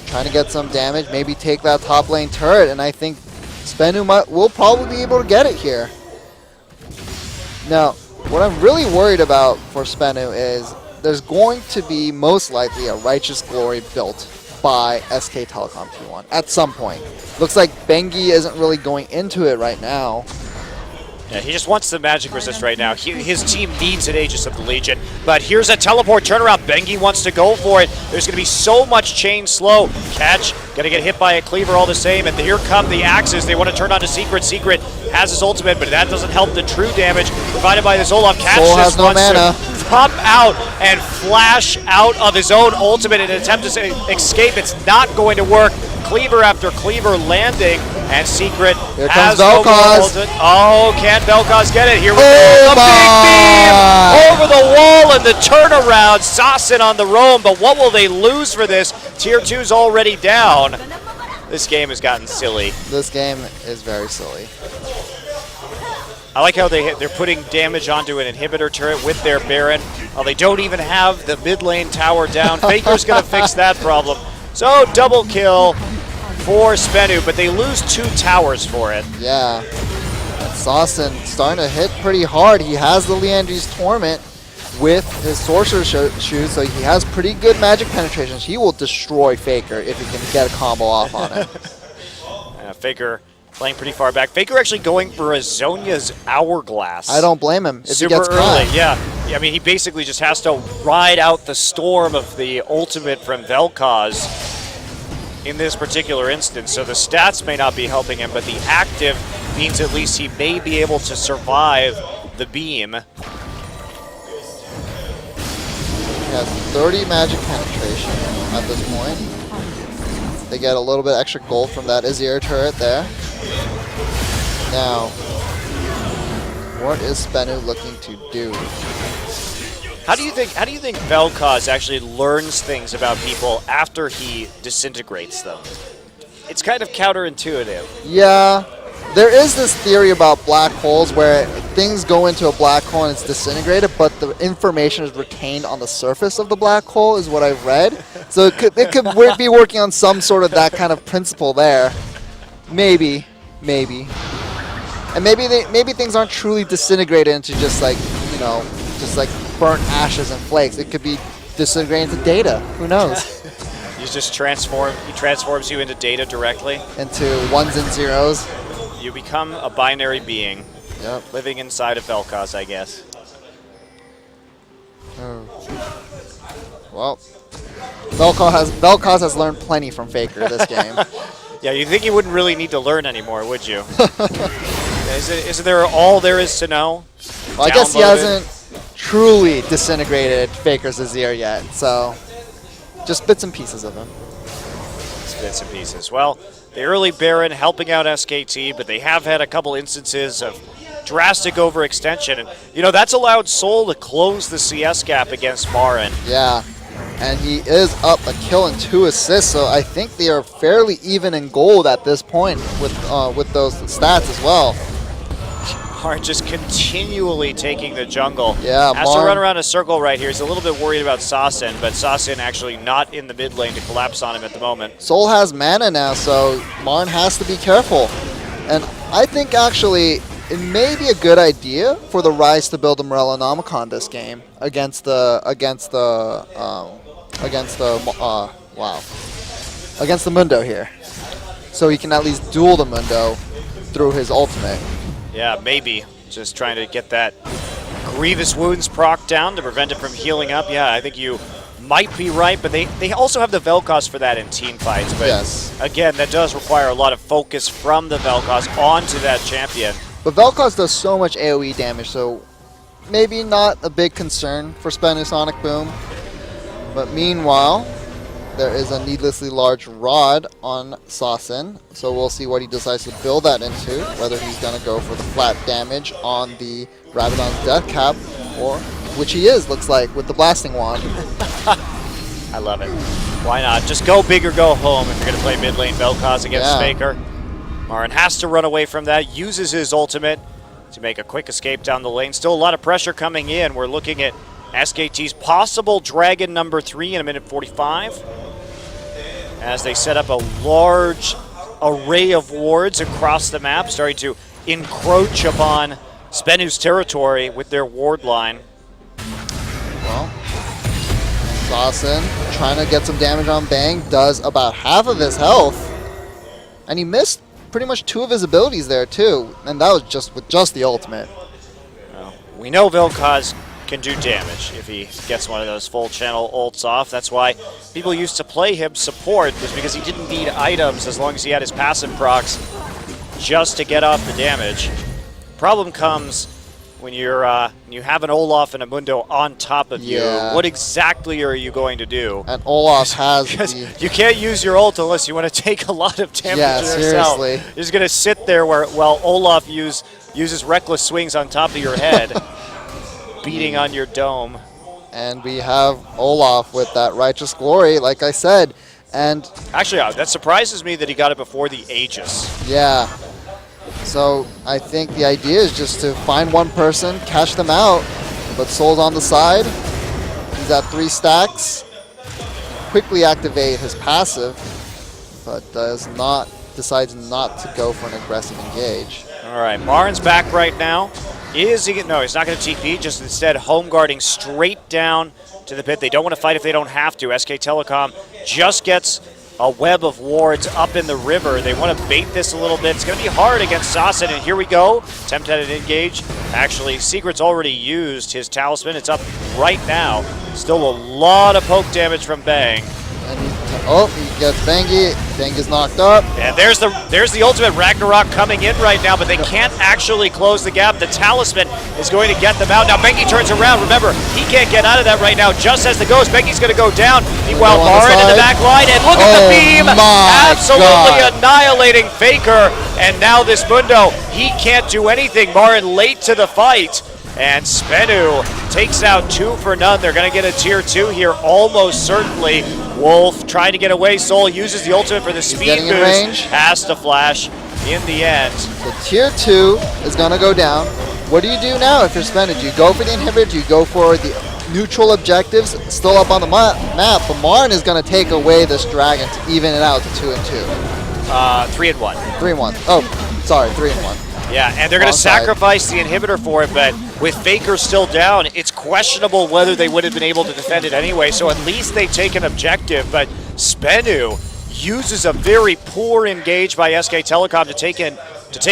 trying to get some damage, maybe take that top lane turret, and I think SBENU will probably be able to get it here. Now, what I'm really worried about for SBENU is there's going to be most likely a Righteous Glory built by SK Telecom T1 at some point. Looks like Bengi isn't really going into it right now. Yeah, he just wants the magic resist right now. His team needs an Aegis of the Legion. But here's a teleport turnaround. Bengi wants to go for it. There's going to be so much chain slow. Catch, going to get hit by a cleaver all the same. And here come the axes. They want to turn on to Secret. Secret has his ultimate, but that doesn't help the true damage provided by this Olaf. Catch Soul just has no wants mana. to pop out and flash out of his own ultimate in an attempt to escape. It's not going to work. Cleaver after cleaver landing, and Secret Here has comes no Vel'Koz. ultimate. Oh, can't Vel'Koz get it? Here we go. Oh The big beam over the wall and the turnaround. Sassin on the roam, but what will they lose for this? Tier 2's already down. This game has gotten silly. This game is very silly. I like how they're putting damage onto an inhibitor turret with their Baron. Oh, they don't even have the mid lane tower down. Faker's going to fix that problem. So double kill for SBENU, but they lose 2 towers for it. Yeah. And Sassin starting to hit pretty hard. He has the Liandry's Torment. with his Sorcerer Shoes, so he has pretty good magic penetrations. He will destroy Faker if he can get a combo off on him. Faker playing pretty far back. Faker actually going for a Zhonya's Hourglass. I don't blame him if Super he gets early, caught. yeah. I mean, he basically just has to ride out the storm of the ultimate from Vel'Koz in this particular instance. So the stats may not be helping him, but the active means at least he may be able to survive the beam. He has 30 magic penetration at this point. They get a little bit extra gold from that Azir turret there. Now, what is SBENU looking to do? How do you think Vel'Koz actually learns things about people after he disintegrates them? It's kind of counterintuitive. Yeah, there is this theory about black holes where things go into a black hole and it's disintegrated, but the information is retained on the surface of the black hole, is what I've read. So it could be working on some sort of that kind of principle there. Maybe. And maybe things aren't truly disintegrated into just like, you know, just like burnt ashes and flakes. It could be disintegrated into data. Who knows? He transforms you into data directly. Into ones and zeros. You become a binary being. Yep. Living inside of Vel'Koz, I guess. Oh. Well, Vel'Koz has learned plenty from Faker this game. Yeah, you think he wouldn't really need to learn anymore, would you? Is there all there is to know? Well, I guess he hasn't truly disintegrated Faker's Azir yet, so just bits and pieces of him. Just bits and pieces. Well, the early Baron helping out SKT, but they have had a couple instances of drastic overextension. And, you know, that's allowed Soul to close the CS gap against Marin. Yeah, and he is up a kill and 2 assists, so I think they are fairly even in gold at this point with those stats as well. Marin just continually taking the jungle. Yeah, has to run around a circle right here. He's a little bit worried about Sasin, but Sasin actually not in the mid lane to collapse on him at the moment. Soul has mana now, so Marin has to be careful. And I think actually it may be a good idea for the Rise to build a Morellonomicon this game against the Mundo here. So he can at least duel the Mundo through his ultimate. Yeah, maybe. Just trying to get that Grievous Wounds proc down to prevent it from healing up. Yeah, I think you might be right, but they also have the Vel'Koz for that in team fights. But yes. Again, that does require a lot of focus from the Vel'Koz onto that champion. But Vel'Koz does so much AoE damage, so maybe not a big concern for SBENU Sonic Boom. But meanwhile, there is a needlessly large rod on Sasin, so we'll see what he decides to build that into, whether he's going to go for the flat damage on the Rabadon's death cap, or, which he is, looks like, with the blasting wand. I love it. Why not? Just go big or go home if you're going to play mid lane Vel'Koz against Faker. Marin has to run away from that, uses his ultimate to make a quick escape down the lane. Still a lot of pressure coming in. We're looking at SKT's possible Dragon number 3 in a minute 45. As they set up a large array of wards across the map, starting to encroach upon SBENU's territory with their ward line. Well, Sasin trying to get some damage on Bang, does about half of his health. And he missed pretty much 2 of his abilities there too, and that was just with just the ultimate. Well, we know Vel'Koz can do damage if he gets one of those full channel ults off. That's why people used to play him support, was because he didn't need items as long as he had his passive procs just to get off the damage. Problem comes when you're you have an Olaf and a Mundo on top of you. What exactly are you going to do? And Olaf has you can't use your ult unless you want to take a lot of damage yourself. Seriously. You're just going to sit there while Olaf uses reckless swings on top of your head. Beating on your dome. And we have Olaf with that Righteous Glory, like I said. And actually, that surprises me that he got it before the Aegis. Yeah. So I think the idea is just to find one person, catch them out, but Soul's on the side. He's at 3 stacks. Quickly activate his passive, but decides not to go for an aggressive engage. All right, Marin's back right now. Is he? No, he's not going to TP. Just instead home guarding straight down to the pit. They don't want to fight if they don't have to. SK Telecom just gets a web of wards up in the river. They want to bait this a little bit. It's going to be hard against Sassen, and here we go. Attempt at an engage. Actually, Secret's already used his talisman. It's up right now. Still a lot of poke damage from Bang. And he gets Bangy. Bangy's knocked up. And there's the ultimate Ragnarok coming in right now, but they can't actually close the gap. The talisman is going to get them out. Now Bengi turns around. Remember, he can't get out of that right now. Just as the ghost, Bengi's going to go down. Meanwhile, Marin in the back line, and look at the beam, absolutely annihilating Faker. And now this Mundo, he can't do anything. Marin late to the fight. And SBENU takes out 2 for none. They're going to get a tier 2 here, almost certainly. Wolf trying to get away. Soul uses the ultimate for the speed boost. Has to flash in the end. So tier 2 is going to go down. What do you do now if you're SBENU? Do you go for the inhibitor? Do you go for the neutral objectives? Still up on the map, but Marin is going to take away this dragon to even it out to 2 and 2. 3 and 1. 3 and 1. Oh, sorry, 3 and 1. Yeah, and they're going to sacrifice the inhibitor for it, but with Faker still down, it's questionable whether they would have been able to defend it anyway, so at least they take an objective, but SBENU uses a very poor engage by SK Telecom to take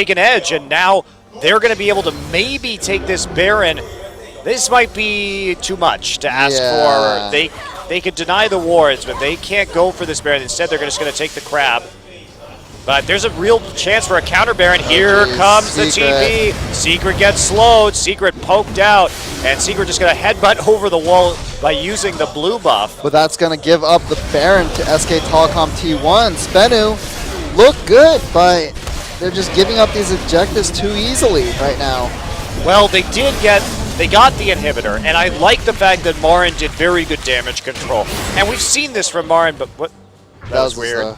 an edge, and now they're going to be able to maybe take this Baron. This might be too much to ask for. They could deny the wards, but they can't go for this Baron. Instead, they're just going to take the crab. But there's a real chance for a counter Baron. Here comes the TP. Secret gets slowed. Secret poked out. And Secret just going to headbutt over the wall by using the blue buff. But that's going to give up the Baron to SK Telecom T1. SBENU look good, but they're just giving up these objectives too easily right now. Well, they got the inhibitor. And I like the fact that Marin did very good damage control. And we've seen this from Marin, but what? That was weird.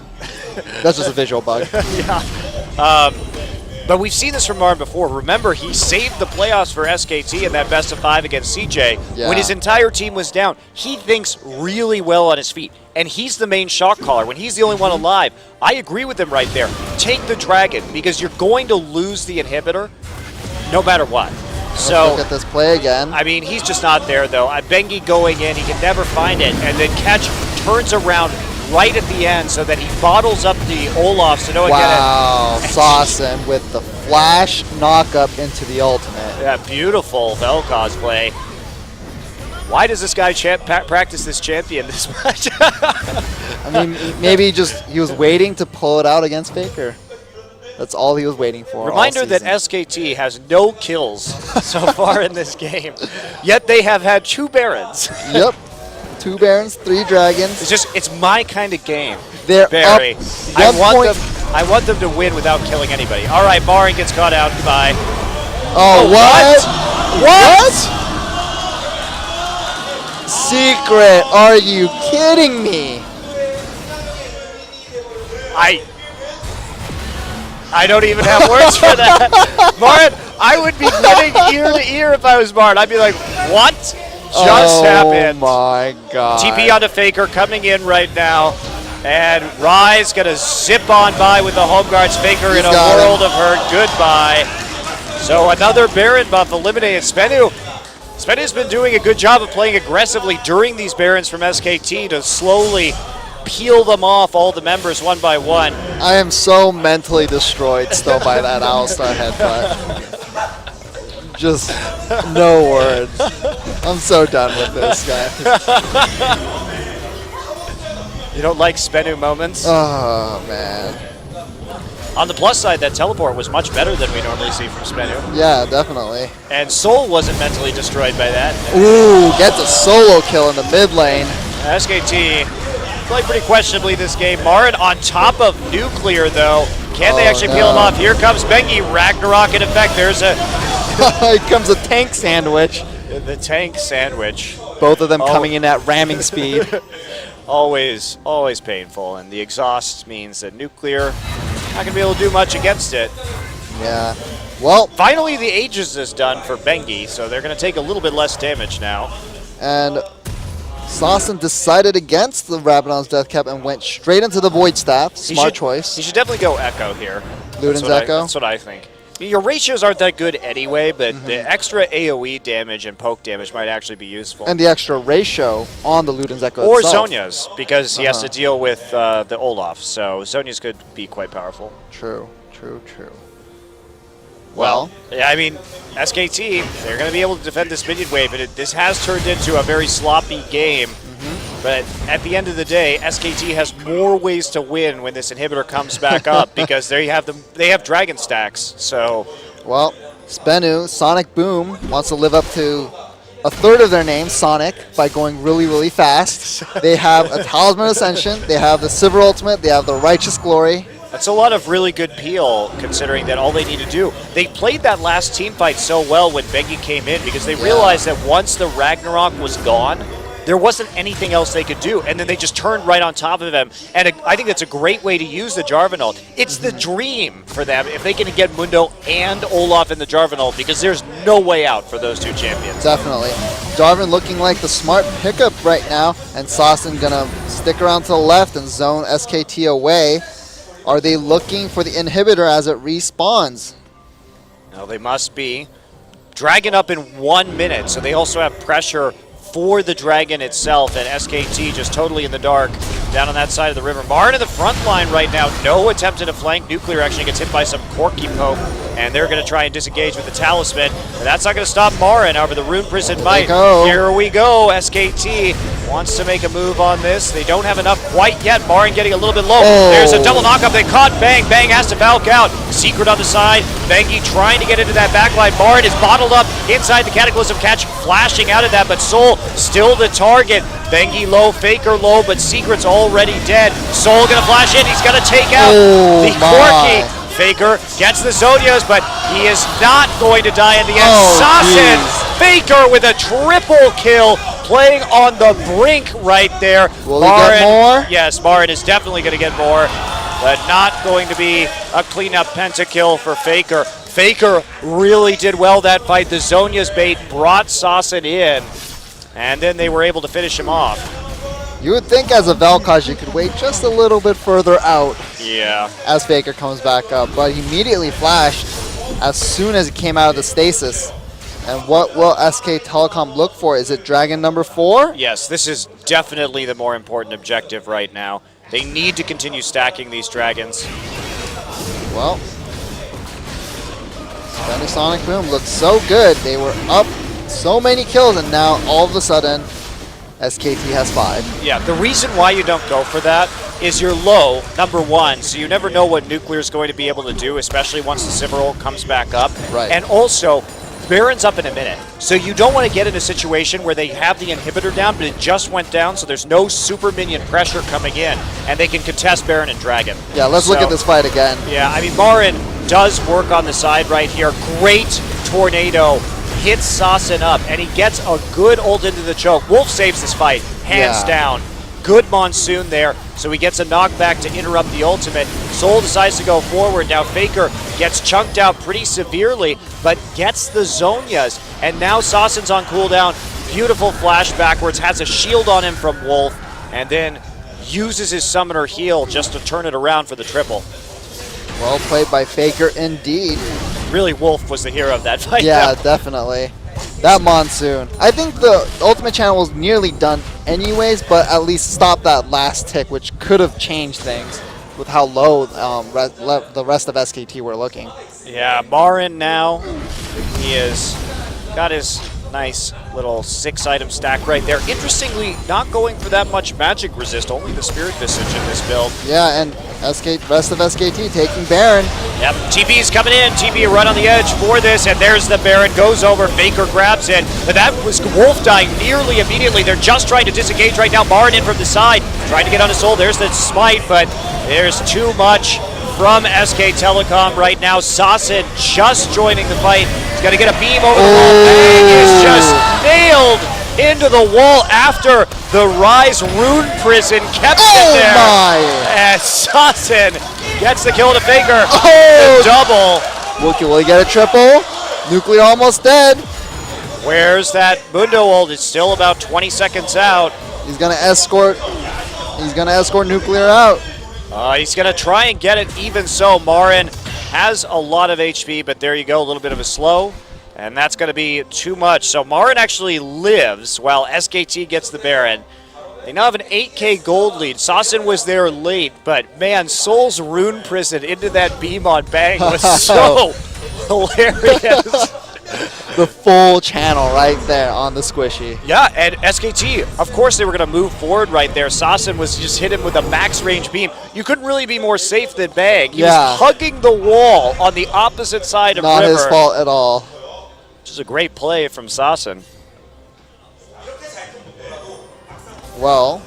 That's just a visual bug. Yeah. But we've seen this from Marin before. Remember, he saved the playoffs for SKT in that best of 5 against CJ. Yeah. When his entire team was down, he thinks really well on his feet. And he's the main shot caller. When he's the only one alive, I agree with him right there. Take the dragon, because you're going to lose the inhibitor no matter what. So look at this play again. I mean, he's just not there, though. Bengi going in, he can never find it. And then Catch turns around right at the end so that he bottles up the Olaf so no one wow, Sassen with the flash knock-up into the ultimate. Yeah, beautiful Vel'Koz play. Why does this guy practice this champion this much? I mean, maybe he was waiting to pull it out against Faker. That's all he was waiting for. Reminder that SKT has no kills so far in this game, yet they have had 2 Barons. Yep. 2 Barons, 3 Dragons. It's my kind of game. They're Barry. up I want them to win without killing anybody. All right, Marin gets caught out. Goodbye. Oh, what? What? Secret, are you kidding me? I don't even have words for that. Marin, I would be grinning ear to ear if I was Marin. I'd be like, what? Just happened. Oh my god. TP onto Faker coming in right now. And Rise gonna zip on by with the home guards. Faker in a world of hurt. Goodbye. So another Baron buff eliminated. SBENU's been doing a good job of playing aggressively during these Barons from SKT to slowly peel them off, all the members one by one. I am so mentally destroyed still by that Alistar headbutt. Just no words. I'm so done with this guy. You don't like SBENU moments? Oh, man. On the plus side, that teleport was much better than we normally see from SBENU. Yeah, definitely. And Soul wasn't mentally destroyed by that. Ooh, gets a solo kill in the mid lane. SKT played pretty questionably this game. Marin on top of Nuclear, though. Can they actually peel him off? Here comes Bengi. Ragnarok in effect. There's a... Here comes a tank sandwich. The tank sandwich. Both of them coming in at ramming speed. Always painful. And the exhaust means that Nuclear not going to be able to do much against it. Yeah. Well, finally the Aegis is done for Bengi, so they're going to take a little bit less damage now. And Sassen decided against the Rabadon's Death Cap and went straight into the Void Staff. Smart choice. He should definitely go Echo here. Luden's Echo? That's what I think. Your ratios aren't that good anyway, but the extra AoE damage and poke damage might actually be useful. And the extra ratio on the Ludens Echo or itself. Zhonya's, because he has to deal with the Olaf, so Zhonya's could be quite powerful. True, true, true. Well, yeah, I mean, SKT, they're going to be able to defend this minion wave, and this has turned into a very sloppy game. But at the end of the day, SKT has more ways to win when this inhibitor comes back up because they have dragon stacks. So, well, SBENU, Sonic Boom, wants to live up to a third of their name, Sonic, by going really, really fast. They have a Talisman Ascension, they have the Silver Ultimate, they have the Righteous Glory. that's a lot of really good peel, considering that all they need to do. They played that last team fight so well when Bengi came in because they realized that once the Ragnarok was gone, there wasn't anything else they could do, and then they just turned right on top of him. And I think that's a great way to use the Jarvan ult. It's the dream for them if they can get Mundo and Olaf in the Jarvan ult, because there's no way out for those two champions. Definitely. Jarvan looking like the smart pickup right now, and Sassen gonna stick around to the left and zone SKT away. Are they looking for the inhibitor as it respawns? No, they must be. Dragon up in 1 minute, so they also have pressure for the Dragon itself, and SKT just totally in the dark down on that side of the river. Marin in the front line right now, no attempt at a flank. Nuclear actually gets hit by some Corky poke, and they're going to try and disengage with the Talisman. But that's not going to stop Marin. However, the Rune Prison might. Here we go. SKT wants to make a move on this. They don't have enough quite yet. Marin getting a little bit low. There's a double knockup. They caught Bang. Bang has to Valk out. Secret on the side. Bengi trying to get into that backline. Marin is bottled up inside the Cataclysm Catch, flashing out of that, but Soul still the target. Bengi low, Faker low, but Secret's already dead. Soul gonna flash in. He's gonna take out the Corky. Faker gets the Zhonya's, but he is not going to die in the end. Sassen, Faker with a triple kill, playing on the brink right there. Will he get more? Yes, Marin is definitely going to get more, but not going to be a cleanup pentakill for Faker. Faker really did well that fight. The Zhonya's bait brought Sassen in, and then they were able to finish him off. You would think as a Vel'Koz you could wait just a little bit further out as Faker comes back up, but he immediately flashed as soon as he came out of the stasis. And what will SK Telecom look for? Is it Dragon number 4? Yes, this is definitely the more important objective right now. They need to continue stacking these dragons. Well, SBENU Sonic Boom looked so good. They were up so many kills, and now all of a sudden, SKT has 5. Yeah, the reason why you don't go for that is you're low, number 1, so you never know what Nuclear is going to be able to do, especially once the Silver comes back up. Right. And also, Baron's up in a minute, so you don't want to get in a situation where they have the inhibitor down, but it just went down, so there's no super minion pressure coming in, and they can contest Baron and Dragon. Yeah, let's look at this fight again. Yeah, I mean, Marin does work on the side right here. Great tornado. Hits Sassen up, and he gets a good ult into the choke. Wolf saves this fight, hands down. Good Monsoon there, so he gets a knockback to interrupt the ultimate. Soul decides to go forward. Now Faker gets chunked out pretty severely, but gets the Zhonya's, and now Sassen's on cooldown. Beautiful flash backwards, has a shield on him from Wolf, and then uses his summoner heal just to turn it around for the triple. Well played by Faker indeed. Really, Wolf was the hero of that fight. Yeah, definitely. That Monsoon. I think the Ultimate Channel was nearly done anyways, but at least stop that last tick, which could have changed things with how low the rest of SKT were looking. Yeah, Marin now, he has got his nice little 6-item stack right there. Interestingly, not going for that much magic resist, only the Spirit Visage in this build. Yeah, and rest of SKT taking Baron. Yep, TB's coming in. TB right on the edge for this, and there's the Baron. Goes over, Faker grabs it, but that was Wolf dying nearly immediately. They're just trying to disengage right now. Marin in from the side, trying to get on his soul. There's the smite, but there's too much from SK Telecom right now. Sassen just joining the fight. He's got to get a beam over the wall. Bang is just nailed into the wall after the Rise Rune Prison kept it there. And Sassen gets the kill to Faker. The double. Will he get a triple? Nuclear almost dead. Where's that Mundo ult? It's still about 20 seconds out. He's gonna escort Nuclear out. He's going to try and get it even so. Marin has a lot of HP, but there you go, a little bit of a slow. And that's going to be too much. So Marin actually lives while SKT gets the Baron. They now have an 8K gold lead. Sasin was there late, but man, Soul's Rune Prison into that beam on Bang was so hilarious. The full channel right there on the squishy. Yeah, and SKT, of course they were going to move forward right there. Sasin was just hit him with a max range beam. You couldn't really be more safe than Bang. He was hugging the wall on the opposite side of River. Not his fault at all. Which is a great play from Sasin. Well,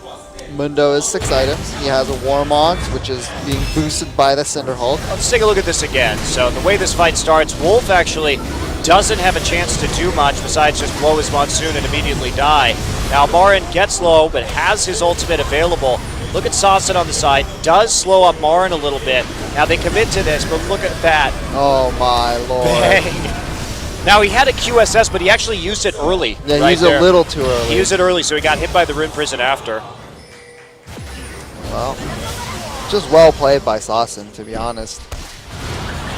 Mundo is 6 items. He has a Warmog, which is being boosted by the Cinder Hulk. Let's take a look at this again. So the way this fight starts, Wolf actually doesn't have a chance to do much besides just blow his Monsoon and immediately die. Now Marin gets low, but has his ultimate available. Look at Sasin on the side, does slow up Marin a little bit. Now they commit to this, but look at that. Oh my lord. Bang. Now he had a QSS, but he actually used it early. Yeah, he right used there. a little too early. He used it early, so he got hit by the Rune Prison after. Well, just well played by Sasin, to be honest.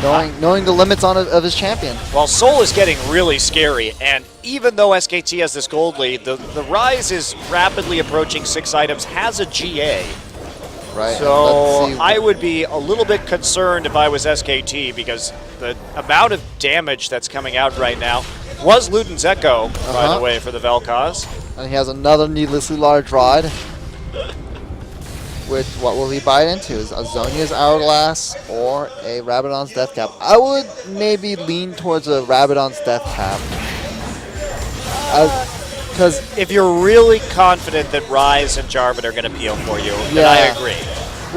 Knowing the limits of his champion. Well, Soul is getting really scary, and even though SKT has this gold lead, the Rise is rapidly approaching 6 items, has a GA. Right. So I would be a little bit concerned if I was SKT, because the amount of damage that's coming out right now was Luden's Echo, by the way, for the Vel'Koz. And he has another needlessly large rod. Which, what will he bite into? Is a Zhonya's Hourglass or a Rabadon's Death Cap? I would maybe lean towards a Rabadon's Death Cap. Because if you're really confident that Rise and Jarvan are going to peel for you, then I agree.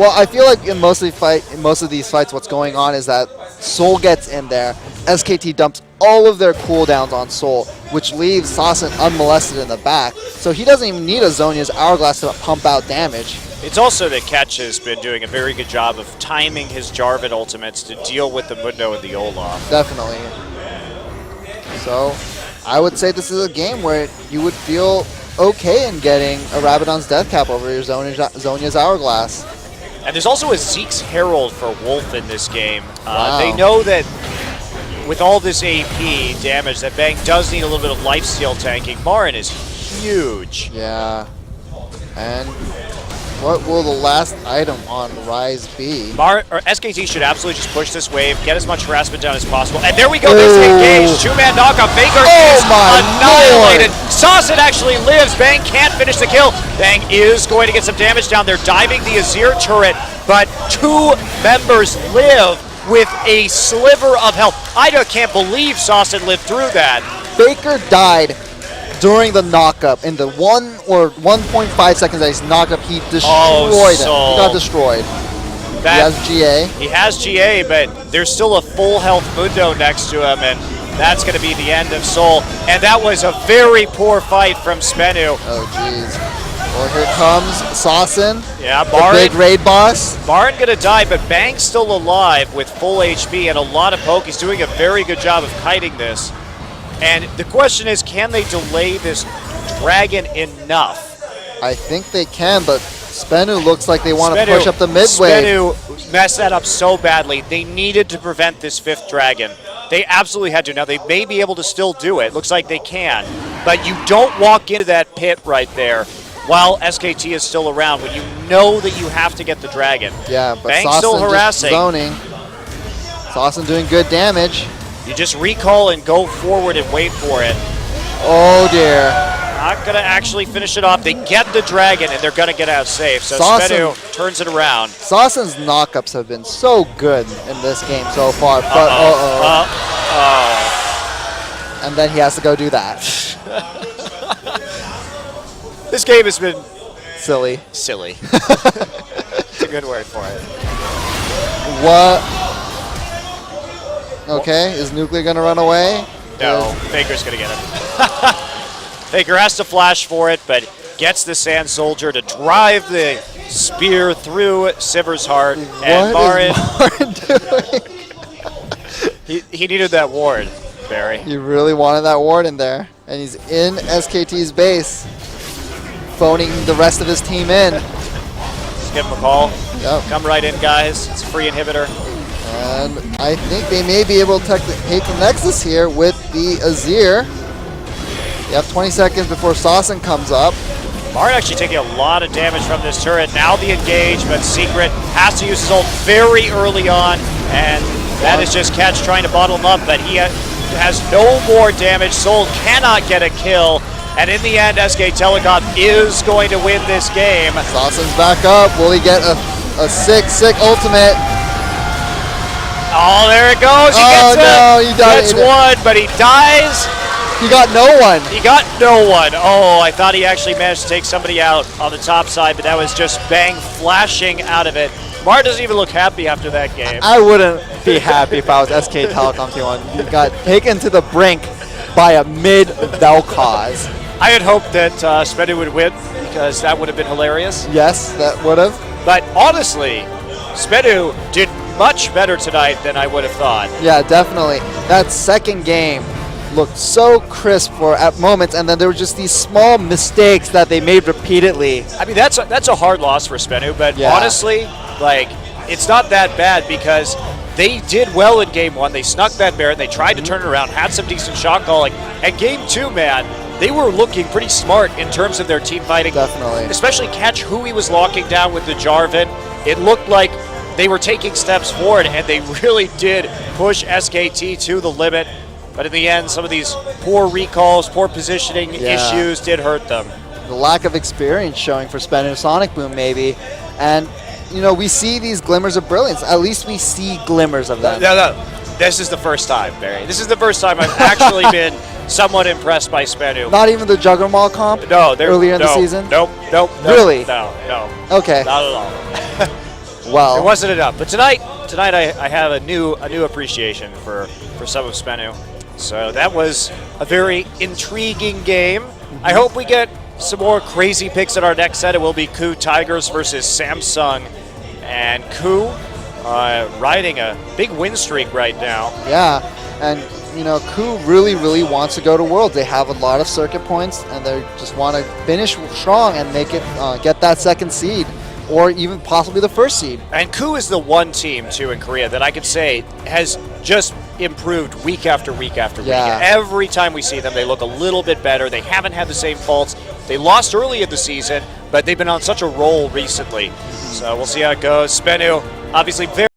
Well, I feel like in most of these fights, what's going on is that Soul gets in there, SKT dumps all of their cooldowns on Soul, which leaves Sasin unmolested in the back. So he doesn't even need a Zhonya's Hourglass to pump out damage. It's also that Ketch has been doing a very good job of timing his Jarvan ultimates to deal with the Mundo and the Olaf. Definitely. So I would say this is a game where you would feel okay in getting a Rabadon's Death Cap over your Zhonya's Hourglass. And there's also a Zeke's Herald for Wolf in this game. Wow. They know that with all this AP damage, that Bang does need a little bit of lifesteal tanking. Marin is huge. Yeah. And what will the last item on Rise be? SKT should absolutely just push this wave, get as much harassment down as possible. And there we go, there's the engage. 2-man knockup. Faker is annihilated. Sasin actually lives. Bang can't finish the kill. Bang is going to get some damage down there, diving the Azir turret, but 2 members live with a sliver of health. I can't believe Sasin lived through that. Faker died during the knockup. In the 1 or 1.5 seconds that he's knocked up, he destroyed him. He got destroyed. He has GA. He has GA, but there's still a full health Mundo next to him, and that's going to be the end of Soul. And that was a very poor fight from SBENU. Oh, jeez. Well, here comes Sasin. Yeah, the big raid boss. Marin going to die, but Bang's still alive with full HP and a lot of poke. He's doing a very good job of kiting this. And the question is, can they delay this dragon enough? I think they can, but SBENU looks like they want to push up the mid wave. SBENU messed that up so badly. They needed to prevent this 5th dragon. They absolutely had to. Now, they may be able to still do it. Looks like they can. But you don't walk into that pit right there while SKT is still around when you know that you have to get the dragon. Yeah, but Bang's Sasin still harassing. Just zoning. Sasin doing good damage. You just recall and go forward and wait for it. Oh, dear. Not going to actually finish it off. They get the dragon, and they're going to get out safe. So SBENU turns it around. Sasin's knockups have been so good in this game so far, but and then he has to go do that. This game has been silly. Silly. It's a good word for it. What? Okay, is Nuclear going to run away? No, Faker's going to get him. Faker has to flash for it, but gets the Sand Soldier to drive the spear through Sivir's heart. And Marin doing? he needed that ward, Barry. He really wanted that ward in there. And he's in SKT's base, phoning the rest of his team in. Just give him a call. Yep. Come right in, guys. It's a free inhibitor. And I think they may be able to take the Nexus here with the Azir. You have 20 seconds before Saucin comes up. Bard actually taking a lot of damage from this turret. Now the engage, but Secret has to use his ult very early on, and that is just Catch trying to bottle him up, but he has no more damage. Soul cannot get a kill, and in the end, SK Telecom is going to win this game. Saucin's back up. Will he get a sick ultimate? Oh, there it goes. He gets he died. Gets one, but he dies. He got no one. He got no one. Oh, I thought he actually managed to take somebody out on the top side, but that was just Bang flashing out of it. Mar doesn't even look happy after that game. I wouldn't be happy if I was SK Telecom T1. You got taken to the brink by a mid-Vel'Koz. I had hoped that SBENU would win, because that would have been hilarious. Yes, that would have. But honestly, SBENU did much better tonight than I would have thought. Yeah, definitely. That second game looked so crisp at moments, and then there were just these small mistakes that they made repeatedly. I mean, that's a hard loss for SBENU, but Yeah. honestly, like, it's not that bad because they did well in game one. They snuck that Baron, they tried to turn it around, had some decent shot calling. And game two, man, they were looking pretty smart in terms of their team fighting. Definitely. Especially Catch, who he was locking down with the Jarvan. It looked like they were taking steps forward, and they really did push SKT to the limit. But in the end, some of these poor recalls, poor positioning issues did hurt them. The lack of experience showing for SBENU Sonic Boom, maybe. And, you know, we see these glimmers of brilliance. At least we see glimmers of them. No. This is the first time, Barry. This is the first time I've actually been somewhat impressed by SBENU. Not even the Juggernaut comp earlier in the season? Nope. Really? No. Okay. Not at all. Well, It wasn't enough. But tonight I have a new appreciation for some of SBENU. So that was a very intriguing game. I hope we get some more crazy picks at our next set. It will be Ku Tigers versus Samsung. And Ku riding a big win streak right now. yeah. And, you know, Ku really wants to go to Worlds. They have a lot of circuit points, and they just want to finish strong and make it get that second seed, or even possibly the first seed. And Ku is the one team, too, in Korea that I could say has just improved week after week after week. Yeah. Every time we see them, they look a little bit better. They haven't had the same faults. They lost early in the season, but they've been on such a roll recently. So we'll see how it goes. SBENU, obviously very